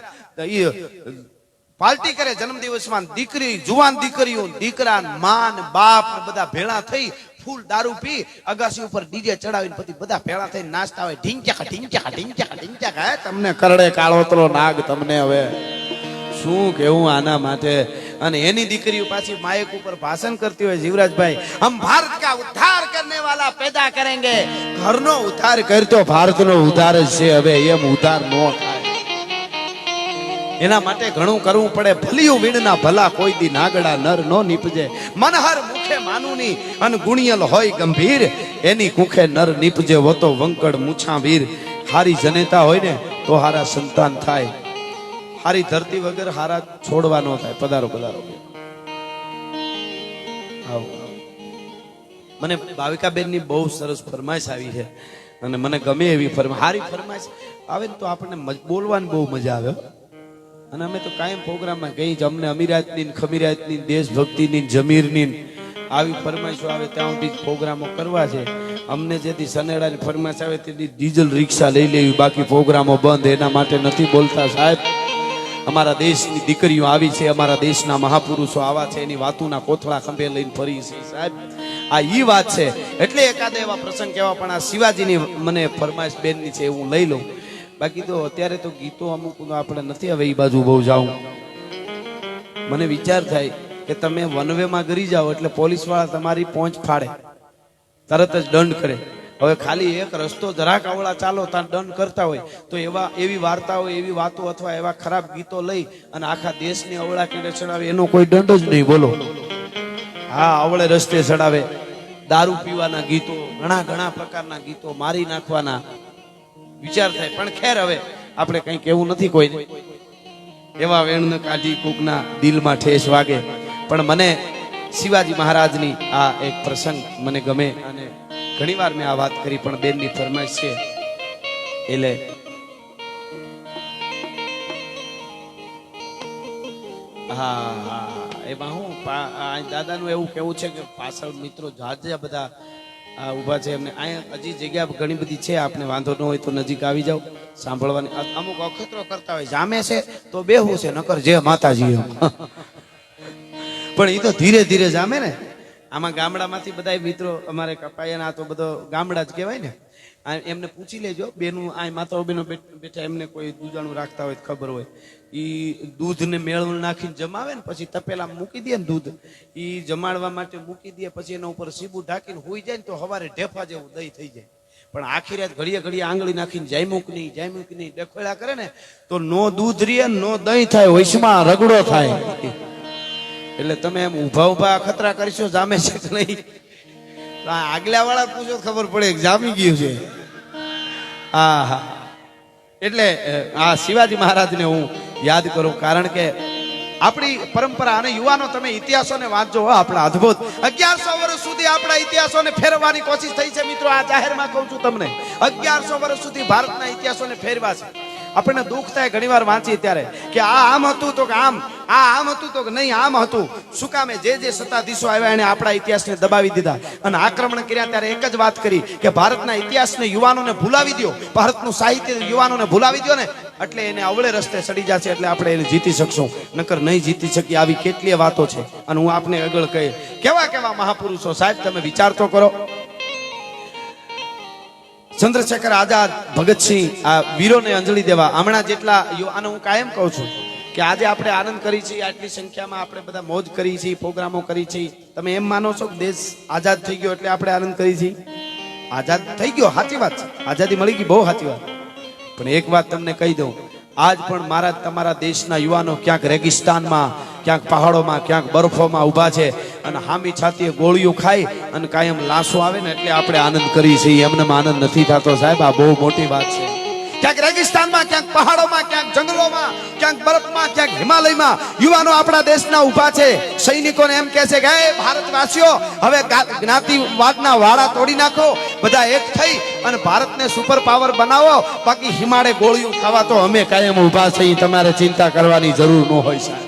પાર્ટી કરે જન્મદિવસમાં. દીકરી જુવાન દીકરીઓ, દીકરા, માન, બાપ બધા ભેળા થઈ ફૂલ દારૂ પી અગાસી ઉપર ડીજે ચડાવીને પછી બધા ભેળા થઈને નાચતા હોય. ઢીંચ્યા ઢીંચ્યા ઢીંચ્યા ઢીંચ્યા. હે તમને કરડે કાળોતરો નાગ તમને હવે શું કેવું આના માટે. અને એની દીકરીઓ પાછી માયક ઉપર ભાષણ કરતી હોય, જીવરાજભાઈ હમ ભારત કા ઉદ્ધાર કરને વાલા પેદા કરેંગે. ઘરનો ઉદ્ધાર કરતો ભારતનો ઉદ્ધાર જ છે. હવે એમ ઉદ્ધાર ન થાય એના માટે ઘણું કરવું પડે. ભલિયું વીણના ભલા કોઈ દી નાગડા નર નો નીપજે. મનહર મુખે માનુની અન ગુણિયલ હોય ગંભીર, એની કુખે નર નીપજે વતો વંકડ મૂછા વીર. હારી જનેતા હોય ને તો હારા સંતાન થાય, હારી ધરતી વગર હારા છોડવા ન થાય. પધારો પધારો. આવો. મને ભાવિકાબેન ની બહુ સરસ ફરમાઈશ આવી છે અને મને ગમે એવી હારી ફરમાઈશ આવે ને તો આપણને બોલવાની બહુ મજા આવે. અને અમે તો કાયમ પ્રોગ્રામમાં ગઈ જ અમને અમીરાતની ખમીરાતની દેશભક્તિની જમીરની આવી ફરમાઈશો આવે ત્યાં સુધી પ્રોગ્રામો કરવા છે. અમને જેથી સનેડાની ફરમાઈશ આવે તેથી ડીઝલ રિક્ષા લઈ લેવી, બાકી પ્રોગ્રામો બંધ. એના માટે નથી બોલતા સાહેબ. અમારા દેશની દીકરીઓ આવી છે, અમારા દેશના મહાપુરુષો આવા છે, એની વાતોના કોથળા ખંભે લઈને ફરી છે સાહેબ. આ ઈ વાત છે એટલે એકાદ એવા પ્રસંગ કેવા. પણ આ શિવાજીની મને ફરમાઈશ બેનની છે હું લઈ લઉં. બાકી તો અત્યારે તો ગીતો અમુક આપણે નથી હવે એ બાજુ બહુ જાઉં. મને વિચાર થાય કે તમે વનવેમાં ગરી જાઓ એટલે પોલીસ વાળા તમારી પહોંચ ફાડે, તરત જ દંડ કરે. હવે ખાલી એક રસ્તો જરાક અવળા ચાલો ત્યાં દંડ કરતા હોય તો એવી વાર્તાઓ, એવી વાતો અથવા એવા ખરાબ ગીતો લઈ અને આખા દેશની અવળા કેડે ચડાવે એનો કોઈ દંડ જ નહીં. બોલો. હા અવળે રસ્તે ચડાવે, દારૂ પીવાના ગીતો, ઘણા પ્રકારના ગીતો, મારી નાખવાના. વિચાર થાય. પણ ખેર હવે આપણે કઈ કેવું નથી કોઈને. એવા વેણ કાઢી કોકના દિલમાં ઠેસ વાગે. પણ મને શિવાજી મહારાજની આ એક પ્રસંગ મને ગમે અને ઘણી વાર મેં આ વાત કરી પણ બેનની ફરમાઈશ છે એટલે હા એમાં હું દાદાનું એવું કેવું છે કે પાછળ મિત્રો જાજા બધા આ ઊભા છે એમને અહીંયા હજી જગ્યા ઘણી બધી છે, આપને વાંધો ન હોય તો નજીક આવી જાઓ સાંભળવાની. અમુક અખતરો કરતા હોય જામે છે તો બેહવું છે, નકર જે માતાજી એમ. પણ એ તો ધીરે ધીરે જામે ને. આમાં ગામડામાંથી બધા મિત્રો અમારે કપાયાના તો બધો ગામડા જ કહેવાય ને. એમને પૂછી લેજો બેનું આ માતાઓ બેનો બેઠા એમને કોઈ દૂધાણું રાખતા હોય ખબર હોય, ઈ દૂધને મેળવું નાખીને જમાવે ને પછી તપેલા મૂકી દે ને દૂધ ઈ જમાડવા માટે મૂકી દે, પછી એના ઉપર સીબું ઢાંકીને હોઈ જાય ને તો સવારે ઢેફા જેવું દહીં થઈ જાય. પણ આખી રાત ઘડીએ ઘડીએ આંગળી નાખીને જાયમુક નહીં ડખોળા કરે ને તો નો દૂધ રીએ નો દહીં થાય, વૈશમાં રગડો થાય. એટલે તમે એમ ઊભા ઊભા ખતરા કરીશો જામે છે કે નહીં, આગલા વાળા પૂછો ખબર પડે જામી ગયું છે. હા હા, એટલે આ શિવાજી મહારાજને હું યાદ કરું, કારણ કે આપણી પરંપરા અને યુવાનો તમે ઇતિહાસોને વાંચો. આપણા અદ્ભુત 1100 વર્ષ સુધી આપણા ઇતિહાસોને ફેરવવાની કોશિશ થઈ છે મિત્રો. આ જાહેરમાં કહું છું તમને, 1100 વર્ષ સુધી ભારતના ઇતિહાસોને ફેરવા છે. આપણને દુઃખ થાય ઘણીવાર વાંચીએ ત્યારે કે આ આમ હતું તો કે આમ, આ આમ હતું તો કે નહીં આમ હતું. શું કામે જે સત્તાધીશો આવ્યા એને આપણા ઇતિહાસને દબાવી દીધા અને આક્રમણ કર્યા. ત્યારે એક જ વાત કરી કે ભારતના ઇતિહાસને યુવાનોને ભૂલાવી દો, ભારતનું સાહિત્ય યુવાનોને ભૂલાવી દો ને એટલે એને અવળે રસ્તે સડી જશે, એટલે આપણે એને જીતી શકશું, નકર નહીં જીતી શકીએ. આવી કેટલીય વાતો છે અને હું આપને આગળ કહે કેવા કેવા મહાપુરુષો સાહેબ તમે વિચાર તો કરો. ચંદ્રશેખર આઝાદ, ભગતસિંહ, આ વીરોને અંજલિ દેવા હમણાં જેટલા યુવાનો, હું કાયમ કહું છું કે આજે આપણે આનંદ કરી છીએ, આટલી સંખ્યામાં આપણે બધા મોજ કરી છીએ, પ્રોગ્રામો કરી છીએ. તમે એમ માનો છો કે દેશ આઝાદ થઈ ગયો એટલે આપણે આનંદ કરી છીએ? આઝાદ થઈ ગયો, સાચી વાત છે, આઝાદી મળી ગઈ, બહુ સાચી વાત. પણ એક વાત તમને કહી દઉં, આજ પણ મારા તમારા દેશના યુવાનો ક્યાંક રેગિસ્તાનમાં, ક્યાંક પહાડોમાં, ક્યાંક બરફોમાં ઊભા છે અને હામી છાતીએ ગોળીઓ ખાઈ અને કાયમ લાશો આવે ને એટલે આપણે આનંદ કરી છીએ. એમને આનંદ નથી થતો સાહેબ, આ બહુ મોટી વાત છે. ક્યાંક રેગિસ્તાનમાં, ક્યાંક પહાડોમાં, ક્યાંક જંગલોમાં, ક્યાંક બરફમાં, ક્યાંક હિમાલયમાં યુવાનો આપણા દેશના ઊભા છે. સૈનિકોને એમ કહે છે કે હે ભારતવાસીઓ, હવે જ્ઞાતિવાદના વાડા તોડી નાખો, બધા એક થઈ અને ભારતને સુપર પાવર બનાવો, બાકી હિમાળે ગોળીઓ ખાવા તો અમે કાયમ ઊભા છીએ, તમારે ચિંતા કરવાની જરૂર ન હોય સાહેબ.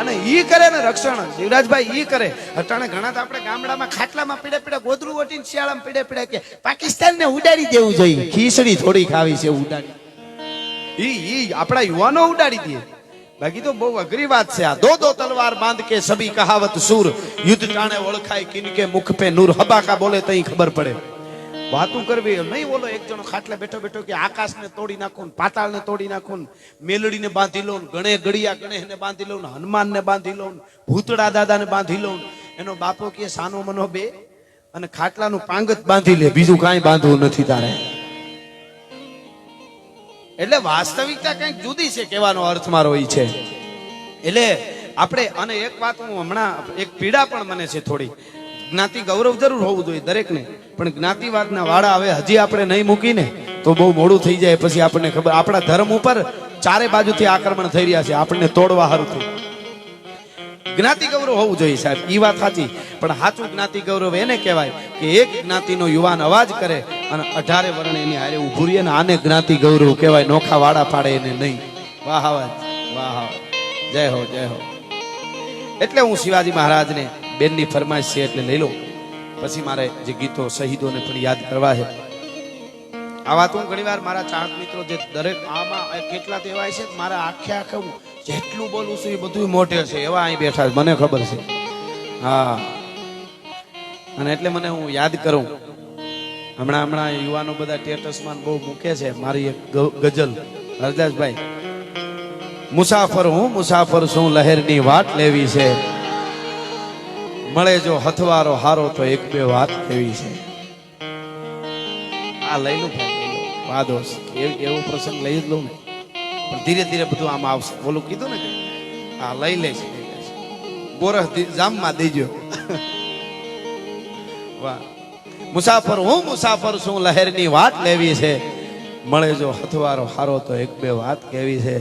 અને ઈ કરે ને રક્ષણ શિવરાજભાઈ, ઈ કરે. અટાણે ઘણા તો આપણે ગામડામાં ખાટલામાં પીડે પીડે ગોદરું ઓટીને શિયાળામાં પીડે પીડે કે પાકિસ્તાનને ઉડાડી દેવું જોઈએ, ખીચડી થોડી ખાવી છે ઉડાડી. ઈ આપણા યુવાનો ઉડાડી દે, બાકી તો બહુ અઘરી વાત છે આ. દો તલવાર બાંધ કે સભી કહાવત સૂર, યુદ્ધ ટાણે ઓળખાય કિનકે મુખ પે નૂર. હબાકા બોલે તઈ ખબર પડે. વાતું કરવી નહીં. બોલો એક જણો ખાટલે બેઠો બેઠો કે આકાશને તોડી નાખો, પાતાળને તોડી નાખો, મેલડીને બાંધી લો, ગણે ગળિયા ગણેશને બાંધી લો, હનુમાનને બાંધી લો, ભૂતડા દાદાને બાંધી લો. એનો બાપો કે સાનો મનો બે અને ખાટલાનું પાંગત બાંધી લે, બીજું કાંઈ બાંધવું નથી તારે. એટલે વાસ્તવિકતા કંઈક જુદી છે, કહેવાનો અર્થ મારો એ છે. એટલે આપણે, અને એક વાત હું હમણાં, એક પીડા પણ મને છે થોડી. જ્ઞાતિ ગૌરવ જરૂર હોવું જોઈએ દરેકને, પણ જ્ઞાતિવાદના વાળા હવે હજી આપણે નહીં મૂકીને તો બહુ મોડું થઈ જાય. પછી આપણને ખબર, આપણા ધર્મ ઉપર ચારે બાજુથી આક્રમણ થઈ રહ્યા છે, આપણને તોડવા હારું થયું. જ્ઞાતિ ગૌરવ હોવું જોઈએ સાહેબ, એ વાત સાચી, પણ સાચું જ્ઞાતિ ગૌરવ એને કહેવાય કે એક જ્ઞાતિનો યુવાન અવાજ કરે અને 18 વર્ણ એની હારે ઊભું રહે ને, આને જ્ઞાતિ ગૌરવ કહેવાય, નોખા વાડા પાડે એને નહીં. વાહ વાહ, જય હો જય હો. એટલે હું શિવાજી મહારાજને બેનની ફરમાઈશ છે એટલે લઈ લો, પછી મારે જે ગીતો શહીદોને પણ યાદ કરવા છે. આ વાત હું ઘણી વાર મારા ચાહક મિત્રો જે દરેક આમાં કેટલા તો એવા છે, મારા આખે હું જેટલું બોલું છું એ બધું મોઢે છે, એવા અહીં બેઠા મને ખબર છે. હા, અને એટલે મને હું યાદ કરું. હમણાં યુવાનો બધા સ્ટેટસમાં બહુ મૂકે છે મારી એક ગઝલ. હરદાસભાઈ, મુસાફર છું લહેરની વાટ લેવી છે, મળે જો હથવારો હારો તો એક બે વાત કેવી છે. આ લઈ લો વાદોસ, એવો પ્રસંગ લઈ જ લઉં ને, પણ ધીરે ધીરે બધું આમ આવશે. બોલું કીધું ને કે આ લઈ લે છે, ગોરખ જામમાં દેજો. વાહ, મુસાફર છું લહેરની વાટ લેવી છે, મળે જો હથવારો હારો તો એક બે વાત કેવી છે.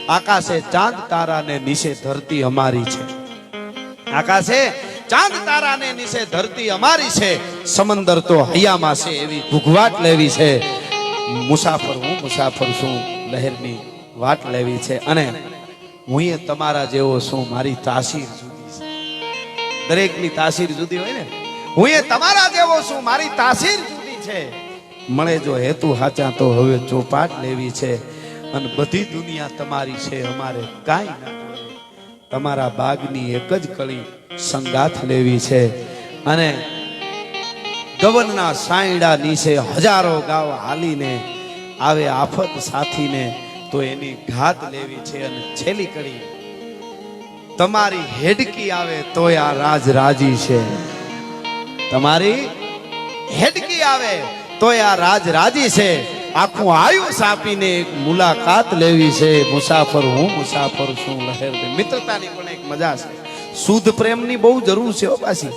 આકાશે ચાંદ તારા ને નીચે ધરતી અમારી છે, આકાશે ચાંદ તારા ને નીચે ધરતી અમારી છે, સમંદર તો હૈયામાં છે એવી ઘૂઘવાટ લેવી છે. મુસાફર છું લહેરની વાટ લેવી છે, અને હું એ તમારા જેવો છું, મારી તાસીર જુદી છે. દરેકની તાસીર જુદી હોય ને. હું એ તમારા જેવો છું, મારી તાસીર જુદી છે. મળે જો હેતુ હાચા તો હવે ચોપાટ લેવી છે, અને બધી દુનિયા તમારી છે, અમારે કાંઈ ના જોઈએ. તમારા બાગની એક જ કળી સંગાથ લેવી છે, અને ગવનના સાયડા નીચે હજારો ગાવ હાલીને આવે આફત સાથીને, તો એની ઘાત લેવી છે. અને છેલ્લી કડી તમારી હેડકી આવે તોય આ રાજ રાજી છે. તમારી હેડકી આવે તોય આ રાજ રાજી છે. આખું આયુષ આપીને એક મુલાકાત લેવી છે. મુસાફર હું મુસાફર છું લહેર દે. મિત્રતાની પણ એક મજા છે. શુદ્ધ પ્રેમની બહુ જરૂર છે હો પાછી.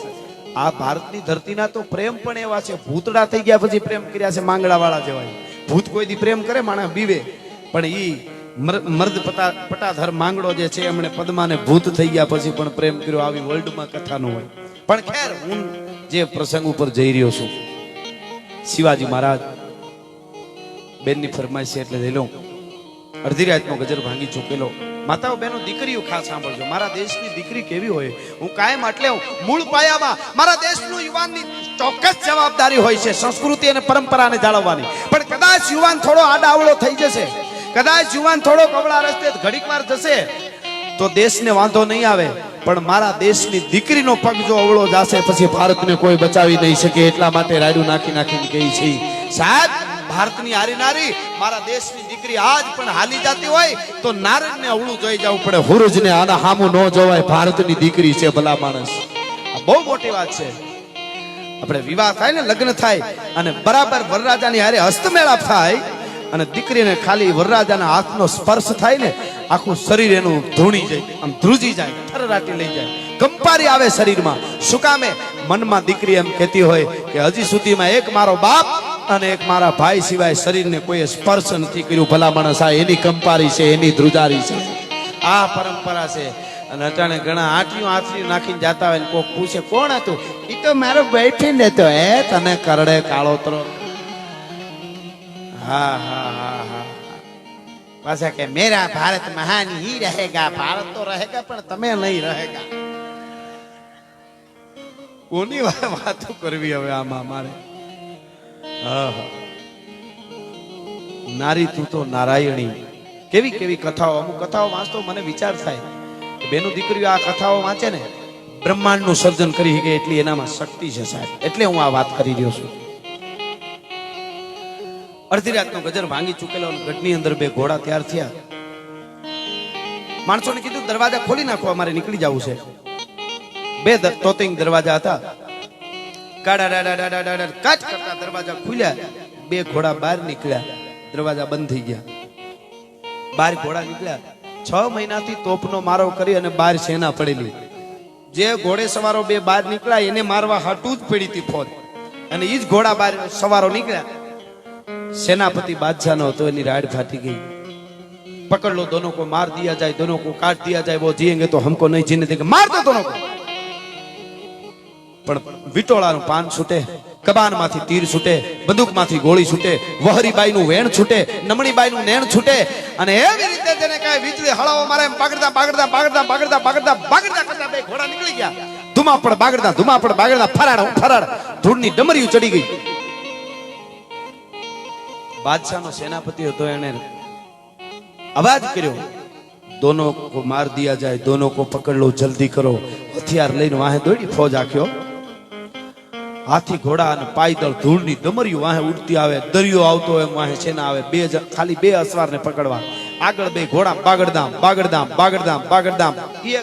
આ ભારતની ધરતીના તો પ્રેમ પણ એવા છે, ભૂતડા થઈ ગયા પછી પ્રેમ કર્યા છે, માંગડા વાળા જેવાય. ભૂત કોઈ દી પ્રેમ કરે માણસ બીવે, પણ ઈ મર્દ પટાધર માંગડો જે છે એમણે પદ્માને ભૂત થઈ ગયા પછી પણ પ્રેમ કર્યો. આવી વર્લ્ડમાં કથા ન હોય. પણ ખેર, હું જે પ્રસંગ ઉપર જઈ રહ્યો છું, શિવાજી મહારાજ બેનની ફરમાઈશ છે એટલે લઈ લઉં. અડધી રાતનો ગજર ભાંગી ચૂકેલો. માતાઓ બહેનો દીકરીઓ ખાસ સાંભળજો. મારા દેશની દીકરી કેવી હોય, હું કાયમ એટલે મૂળ પાયામાં મારા દેશનું યુવાનની ચોક્કસ જવાબદારી હોય છે, સંસ્કૃતિ અને પરંપરાને જાળવવાની. પણ કદાચ યુવાન થોડો આડાવળો થઈ જશે, કદાચ યુવાન થોડો કવળા રસ્તે ઘડીક વાર જશે તો દેશને વાંધો નહીં આવે. પણ મારા દેશની દીકરીનો પગ જો અવળો જશે પછી ભારતને કોઈ બચાવી નહીં શકે. એટલા માટે રાડું નાખી નાખીને કહી છે સાહેબ, ભારતની હારી નારી મારા દેશની દીકરી આજ પણ હાલી જતી હોય તો નારીને અવળું જોઈ જવું પડે. હુરજને આના હામું ન જોવાય. ભારતની દીકરી છે ભલા માણસ. આ બહુ મોટી વાત છે. આપણે વિવાહ થાય ને, લગ્ન થાય અને બરાબર વરરાજાની હારે હસ્તમેળાપ થાય અને દીકરીને ખાલી વરરાજાના હાથનો સ્પર્શ થાય ને, આખું શરીર એનું ધૂણી જાય, આમ ધ્રુજી જાય, થરરાટી લઈ જાય, કંપારી આવે શરીરમાં. શું કામે? મનમાં દીકરી એમ કહેતી હોય કે હજી સુધીમાં એક મારો બાપ અને એક મારા ભાઈ સિવાય શરીરને કોઈ સ્પર્શ નથી કર્યું. ભલા માણસ, આ એની કંપારી છે, એની ધ્રુજારી છે. આ પરંપરા છે. અને અટાણે ઘણા આટલી નાખીને જાતા હોય ને કોક પૂછે કોણ હતું, એ તો મારો બોયફ્રેન્ડ હતો. એ તને કરડે કાળોતરો. હા હા હા હા. પાછા કે મેરા ભારત મહાન હી રહેગા. ભારત તો રહેગા પણ તમે નહીં રહેગા. કોની વાતો કરવી હવે આમાં મારે? નારી તું તો નારાયણી. કેવી કેવી કથાઓ, અમુક કથાઓ વાંચતો મને વિચાર થાય બેનું દીકરીઓ આ કથાઓ વાંચે ને, બ્રહ્માંડનું સર્જન કરી શકે એટલી એનામાં શક્તિ છે સાહેબ. એટલે હું આ વાત કરી રહ્યો છું. અડધી રાતનો ગજર ભાંગી ચૂકેલો, ગઢની અંદર બે ઘોડા તૈયાર થયા. માણસોને કીધું દરવાજા ખોલી નાખો, અમારે નીકળી જવું છે. બે તોતિંગ દરવાજા હતા. કાચ કરતા દરવાજા ખુલ્યા. બે ઘોડા બહાર નીકળ્યા. દરવાજા બંધ થઈ ગયા. બહાર ઘોડા નીકળ્યા. 6 મહિનાથી તોપનો મારો કરી અને બહાર સેના પડેલી. જે ઘોડે સવારો બે બહાર નીકળ્યા એને મારવા હાટું જ પડી હતી ફોજ. અને એ જ ઘોડા બહાર સવારો નીકળ્યા. सेनापति बादशाह न तो एनी राड फाटी गई. पकड़ लो दोनों को, मार दिया जाए, दोनों को काट दिया जाए, वो जिएंगे तो हमको नहीं जीने देंगे, मार दो दोनों को. पण विटोळाનું પાન છૂટે, કબાનમાંથી તીર છૂટે, બંદૂકમાંથી ગોળી છૂટે, વહરીબાઈનું વેણ છૂટે, નમણીબાઈનું નેણ છૂટે. અને એવી રીતે જેને કાંઈ વીજળી હળાવો મારે એમ બાગડતા બાગડતા બાગડતા બાગડતા બાગડતા બાગડતા કરતા બે ઘોડા નીકળી ગયા. ધુમાપડ બાગડતા ફરાડ ધૂળની ડમરીઓ ચડી ગઈ. बादशाह सेनापति हो तो एने आवाज कर्यो, दोनों को मार दिया जाए, दोनों को पकड़ लो, जल्दी करो. हथियार लईने वाहे दौड़ी फौज आख्यो. हाथी घोड़ा अने पायदळ धूळनी डमरियो वाहे उड़ती आवे. दरियो आवतो एम वाहे सेना आवे. खाली बे असवार ने पकड़वा. आगळ बे घोड़ा बागड़धाम. ये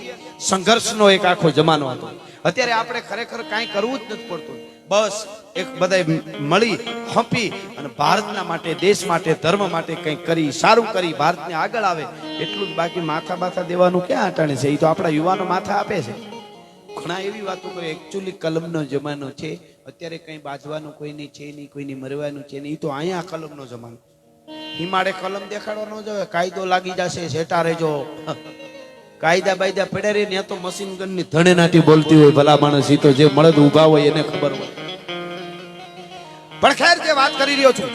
संघर्षनो एक आखो जमानो हतो. अत्यारे आपणे खरेखर कांई करવું જ નથી પડતું. बस एक बधाई मळी हंपी અને ભારતના માટે, દેશ માટે, ધર્મ માટે કંઈ કરી, સારું કરી, ભારતને આગળ આવે એટલું જ. બાકી માથા બાથા દેવાનું ક્યાં અટાણે છે? એ તો આપણા યુવાનો માથા આપે છે. ઘણા એવી વાતો કરે. એકચ્યુઅલી કલમનો જમાનો છે અત્યારે. કંઈ બાજવાનું કોઈની છે નહીં, કોઈની મરવાનું છે નહીં. એ તો અહીંયા કલમનો જમાનો. હિમાડે કલમ દેખાડવા ન જવે, કાયદો લાગી જશે, સેટા રહેજો. કાયદા બાયદા પડ્યા રે ત્યાં તો મશીન ગન ની ધણેનાટી બોલતી હોય. ભલા માણસ, એ તો જે મળદ ઉભા હોય એને ખબર હોય. પણ ખેર, જે વાત કરી રહ્યો છું,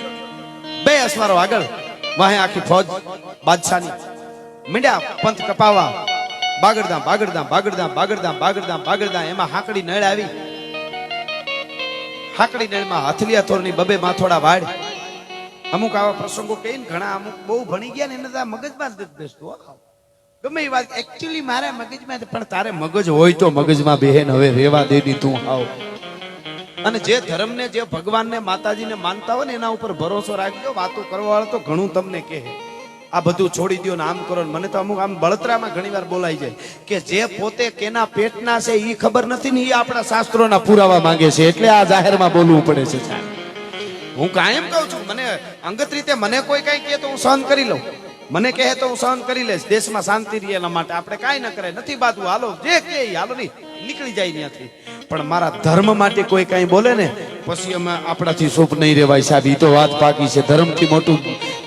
બે અસવારો આગળ, વાહે આખી ફૌજ બાદશાહની મીંડ્યા પંથ કપાવા. બાગડધામ. એમાં હાકડી નળ આવી. હાકડી નળમાં હથલિયા થોરની બબે માથોડા વાડ. અમુક આવા પ્રસંગો કહીને ઘણા અમુક બહુ ભણી ગયા ને એને તો મગજમાં જ નથી બેસતું હો. ગમે એ વાત એકચ્યુઅલી મારા મગજમાં પણ તારે મગજ હોય તો મગજમાં બેહેન હવે રેવા દેની તું આવ. અને જે ધર્મને જે ભગવાનને માતાજીને માનતા હોય ને એના ઉપર ભરોસો રાખજો. વાતો કરવા વાળા તો ઘણું તમને કહે આ બધું છોડી દો ને આમ કરો ને. મને તો અમુક આમ બળતરામાં ઘણી વાર બોલાઈ જાય કે જે પોતે કેના પેટના છે એ ખબર નથી ને એ આપણા શાસ્ત્રોના પુરાવા માંગે છે એટલે આ જાહેરમાં બોલવું પડે છે. હું કાયમ કહું છું મને અંગત રીતે મને કોઈ કઈ કહે તો હું સહન કરી લઉં. મને કહે તો હું સહન કરી લઈશ. દેશમાં શાંતિ રહે એના માટે આપણે કાંઈ ન કરે નથી બાજુ હાલો જે કહે હાલો નહીં નીકળી જાય ત્યાંથી. પણ મારા ધર્મ માટે કોઈ કઈ બોલે ને પછી અમે આપણાથી શુભ નહીં રહેવાય સાહેબ. એ તો વાત પાકી છે. ધર્મથી મોટું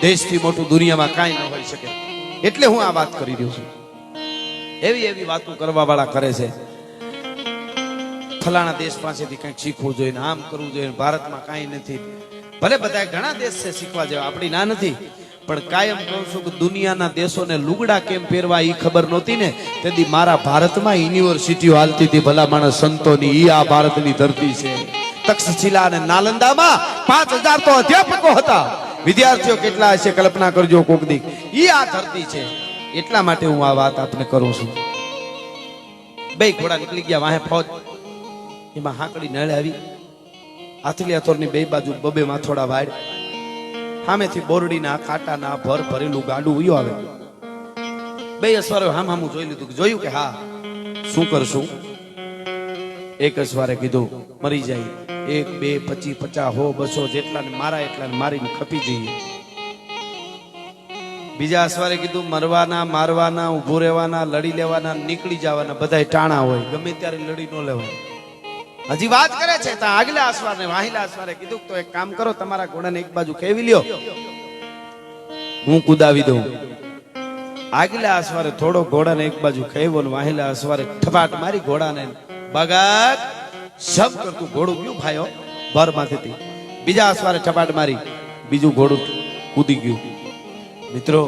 દેશથી મોટું દુનિયામાં કાંઈ ન હોઈ શકે. એટલે હું આ વાત કરી રહ્યો છું. એવી એવી વાતો કરવા વાળા કરે છે ફલાણા દેશ પાસેથી કંઈક શીખવું જોઈએ આમ કરવું જોઈએ. ભારતમાં કાંઈ નથી. ભલે બધા ઘણા દેશ છે શીખવા જેવા આપણી ના નથી. પણ કાયમ કહું છું કે દુનિયાના દેશોને લુગડા કેમ પહેરવા એ ખબર નહોતી ને તેથી મારા ભારતમાં યુનિવર્સિટીઓ હાલતી હતી ભલા માણસ સંતોની. ઈ આ ભારતની ધરતી છે. તક્ષશિલા અને નાલંદામાં 5000 તો અધ્યાપકો હતા. વિદ્યાર્થીઓ કેટલા હશે કલ્પના કરજો કોક દી. ઈ આ ધરતી છે. એટલા માટે હું આ વાત આપને કરું છું. બે ઘોડા નીકળી ગયા વાહે ફોજ. એમાં હાકડી નળ આવી. હાથલી હથોરની બે બાજુ બબે માથોડા વાડ. સામેથી બોરડીના કાંટાના ભર ભરેલું ગાડું ઉયો આવે. બે અસવારે હામ હામું જોઈ લીધું. જોયું કે હા શું કરશું. એક અસવારે કીધું મરી જાય 1 2 25 50 100 200 જેટલા મારા એટલા મારીને ખપી જઈએ. બીજા અસવારે કીધું મરવાના મારવાના ઉભું રહેવાના લડી લેવાના નીકળી જવાના બધાય ટાણા હોય ગમે ત્યારે લડી ન લેવાય. હજી વાત કરે છે તો આગલા અસવારને વાહિલા અસવારે કીધું તો એક કામ કરો તમારા ઘોડાને એક બાજુ ખેવી લ્યો હું કુદાવી દઉં. આગલા અસવારે થોડો ઘોડાને એક બાજુ ખેવ્યો ને વાહિલા અસવારે ઠપાટ મારી ઘોડાને બગાડ શબ કરતું ઘોડું ગયું ભાઈઓ ભર માંથી. બીજા અસવારે ઠપાટ મારી બીજું ઘોડું કૂદી ગયું. મિત્રો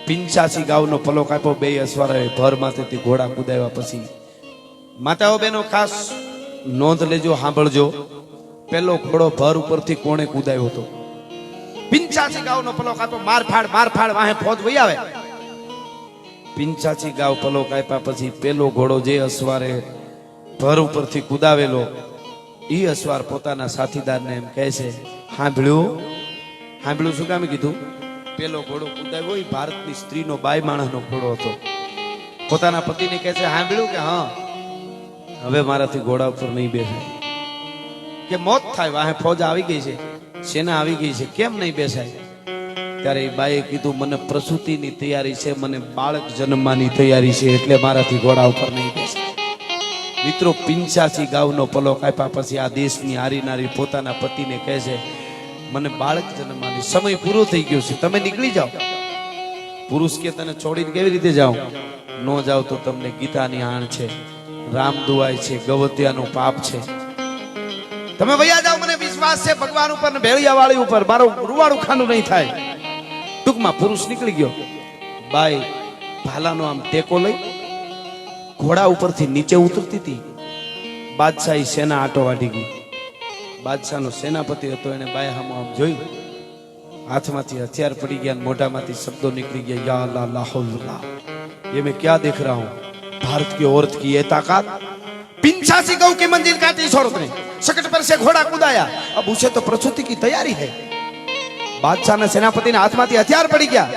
85 ગાઉનો પલો કાપ્યો. બે અસવારે ભર માંથી ઘોડા કુદાવ્યા પછી માતાઓ બહેનો ખાસ નોંધ લેજો સાંભળજો. પેલો ઘોડો ભર ઉપરથી કોણે કુદાયો હતો. 85 ગાઉનો પલો કાપ્યો. માર ફાડ વાહે ફોજ વઈ આવે. 85 ગાઉ પલો કાપ્યા પછી પેલો ઘોડો જે અસવારે ભર ઉપરથી કુદાવેલો એ અસવાર પોતાના સાથીદારને એમ કહે છે સાંભળ્યું શું કામ કીધું. પેલો ઘોડો કુદાવ્યો એ ભારતની સ્ત્રીનો બાઈ માણસનો ઘોડો હતો. પોતાના પતિને કહે છે સાંભળ્યું કે હા હવે મારાથી ઘોડા ઉપર નહીં બેસાય કે મોત થાય. વાહે ફોજ આવી ગઈ છે સેના આવી ગઈ છે કેમ નહીં બેસાય. ત્યારે એ બાઈએ કીધું મને પ્રસૂતિની તૈયારી છે મને બાળક જન્મવાની તૈયારી છે એટલે મારાથી ઘોડા ઉપર નહીં બેસાય. મિત્રો 85 ગાઉનો પલો કાપ્યા પછી આ દેશની હારી નારી પોતાના પતિને કહે છે મને બાળક જન્મવાની સમય પૂરો થઈ ગયો છે તમે નીકળી જાઓ. પુરુષ કે તને છોડીને કેવી રીતે જાઓ. ન જાઓ તો તમને ગીતાની આણ છે રામ દુઆય છે ગવત્યાનું પાપ છે. તમે વયા જાઓ મને વિશ્વાસ છે ભગવાન ઉપર ને ભેળિયા વાળી ઉપર મારું રૂવાડું ખાનું નહીં થાય. ટૂંકમાં પુરુષ નીકળી ગયો. બાઈ ભાલાનો આમ ટેકો લઈ ઘોડા ઉપરથી નીચે ઉતરતી હતી. બાદશાહી સેના આટો વાટી ગઈ. બાદશાહનો સેનાપતિ હતો એને બાય હામો આમ જોયું. હાથમાંથી હથિયાર પડી ગયા મોઢામાંથી શબ્દો નીકળી ગયા યા અલ્લાહ લા હૌલા ये मैं क्या देख रहा हूं भारत की औरत की ये ताकत. 85 गौ की मंजिल काटी इस औरत ने सकट पर से घोड़ा कूदाया. अब उसे तो प्रसूति की तैयारी है. बादशाह ने सेनापति ने हाथમાંથી હથિયાર પડી ગયા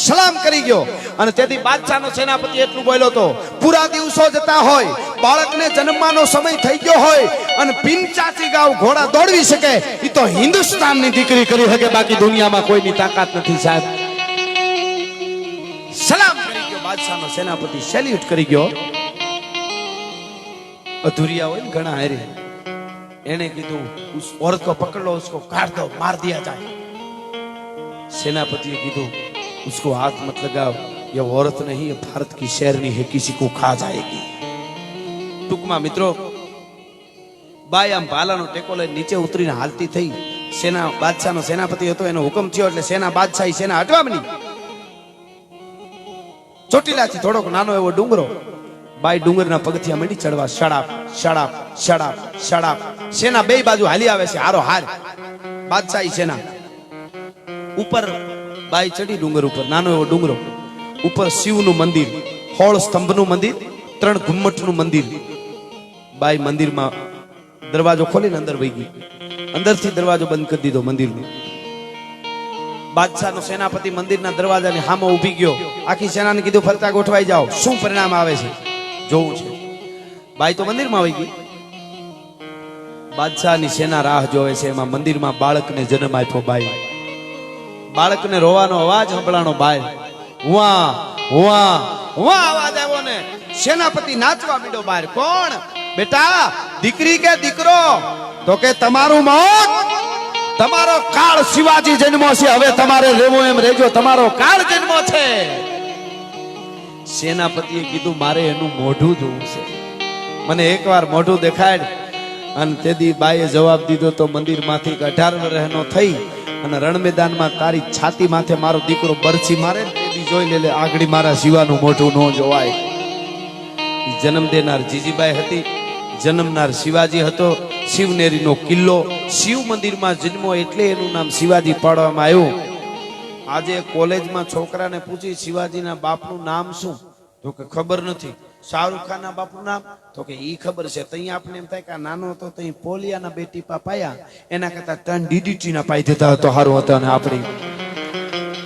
સલામ કરી ગયો અને તેથી બાદશાહનો સેનાપતિ એટલું બોલ્યો તો પૂરા દિવસો જતા હોય બાળકને જન્મવાનો સમય થઈ ગયો હોય અને 85 ગાઉ ઘોડા દોડવી શકે એ તો હિન્દુસ્તાનની દીકરી કરી શકે બાકી દુનિયામાં કોઈની તાકાત નથી સાહેબ. સલામ કરી ગયો બાદશાહનો સેનાપતિ સેલ્યુટ કરી ગયો. અધુરિયા હોય ને ઘણા હારે એને કીધું ઉસ औरत को पकड़ लो उसको काट दो मार दिया जाए. सेनापति ने कीधु उसको हाथ मत लगाओ ये औरत नहीं ये भारत की शेरनी है किसी को खा जाएगी. टूंकમાં મિત્રો બાઈ આમ ભાલાનો ટેકો લઈને નીચે ઉતરીને હાલતી થઈ. સેના બાદશાહનો સેનાપતિ હતો એનો હુકમ થયો એટલે સેના બાદશાહી સેના હટવા બની. ચોટીલાથી થોડોક નાનો એવો ડુંગરો બાઈ ડુંગરના પગથિયા મંડી ચડવા. શડાપ શડાપ શડાપ શડાપ. સેના બે બાજુ હાલી આવે છે હારો હાર. બાદશાહી સેના ઉપર બાઈ ચડી ડુંગર ઉપર. નાનો એવો ડુંગરો ઉપર શિવનું મંદિર, 16 સ્તંભનું મંદિર, 3 ઘુમ્મટનું મંદિર. બાઈ મંદિરમાં દરવાજો ખોલીને અંદર વહી ગઈ. અંદરથી દરવાજો બંધ કરી દીધો મંદિરનો. બાદશાહનો સેનાપતિ મંદિરના દરવાજાની સામે ઊભી ગયો. આખી સેનાને કીધું ફરતા ગોઠવાઈ જાઓ, શું પરિણામ આવે છે જોવું છે. બાઈ તો મંદિરમાં વહી ગઈ. બાદશાહની સેના રાહ જોવે છે. એમાં મંદિરમાં બાળકને જન્મ આપ્યો બાઈ. બાળકને રોવાનો અવાજ સંભળાણો. બાઈ હુઆ હુઆ હુઆ અવાજ આવ્યો ને સેનાપતિ નાચવા માંડ્યો બહાર. કોણ? બેટા દીકરી કે દીકરો? તો કે તમારું મોત, તમારો કાળ શિવાજી જન્મો છે, હવે તમારે રહેવું એમ રહેજો, તમારો કાળ જન્મો છે. સેનાપતિએ કીધું મારે એનું મોઢું જોવું છે, મને એકવાર મોઢું દેખાડ. અને તેદી બાઈએ જવાબ દીધો તો મંદિરમાંથી 18 વર્ષનો થઈ અને રણ મેદાનમાં તારી છાતી માથે મારો દીકરો બરછી મારે ને તેદી જોઈ લે આગળ મારા શિવાનું મોઢું ન જોવાય. જન્મ દેનાર જીજીબાઈ હતી, જન્મનાર શિવાજી હતો. શિવનેરીનો કિલ્લો, શિવ મંદિરમાં જન્મો એટલે એનું નામ શિવાજી પાડવામાં આવ્યું. આજે કોલેજમાં છોકરાને પૂછી શિવાજીના બાપનું નામ શું, તો કે ખબર નથી. શાહરુખ ખાનના બાપનું નામ, તો કે ઈ ખબર છે. તઈ આપણે એમ થાય કે નાનો હતો તઈ પોલિયાના બે ટીપા પાયા, એના કરતા 3 DDT ના પાઈ દેતા તો સારું હતો. અને આપણી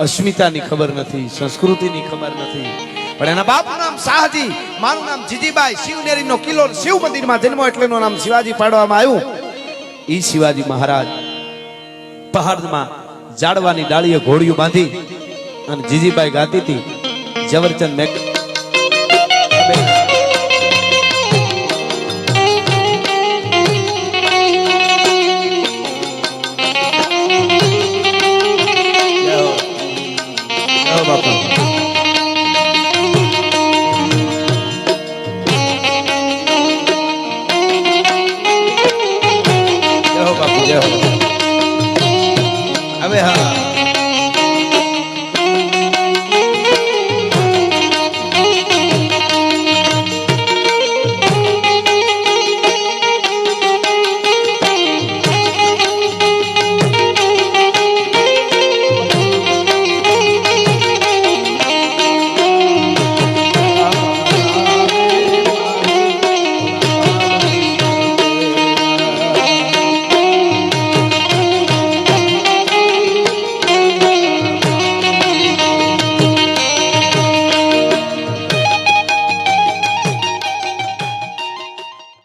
અસ્મિતાની ખબર નથી, સંસ્કૃતિની ખબર નથી. પણ એના બાપનું નામ શાહજી, મારું નામ જીજીબાઈ. શિવનેરીનો કિલ્લો, શિવ મંદિરમાં જન્મો એટલે એનું નામ શિવાજી પાડવામાં આવ્યું. ઈ શિવાજી મહારાજ પહાડમાં ઝાડવાની ડાળીએ ઘોડિયું બાંધી અને જીજીબાઈ ગાતી હતી ઝવેરચંદ મેઘ. બાપા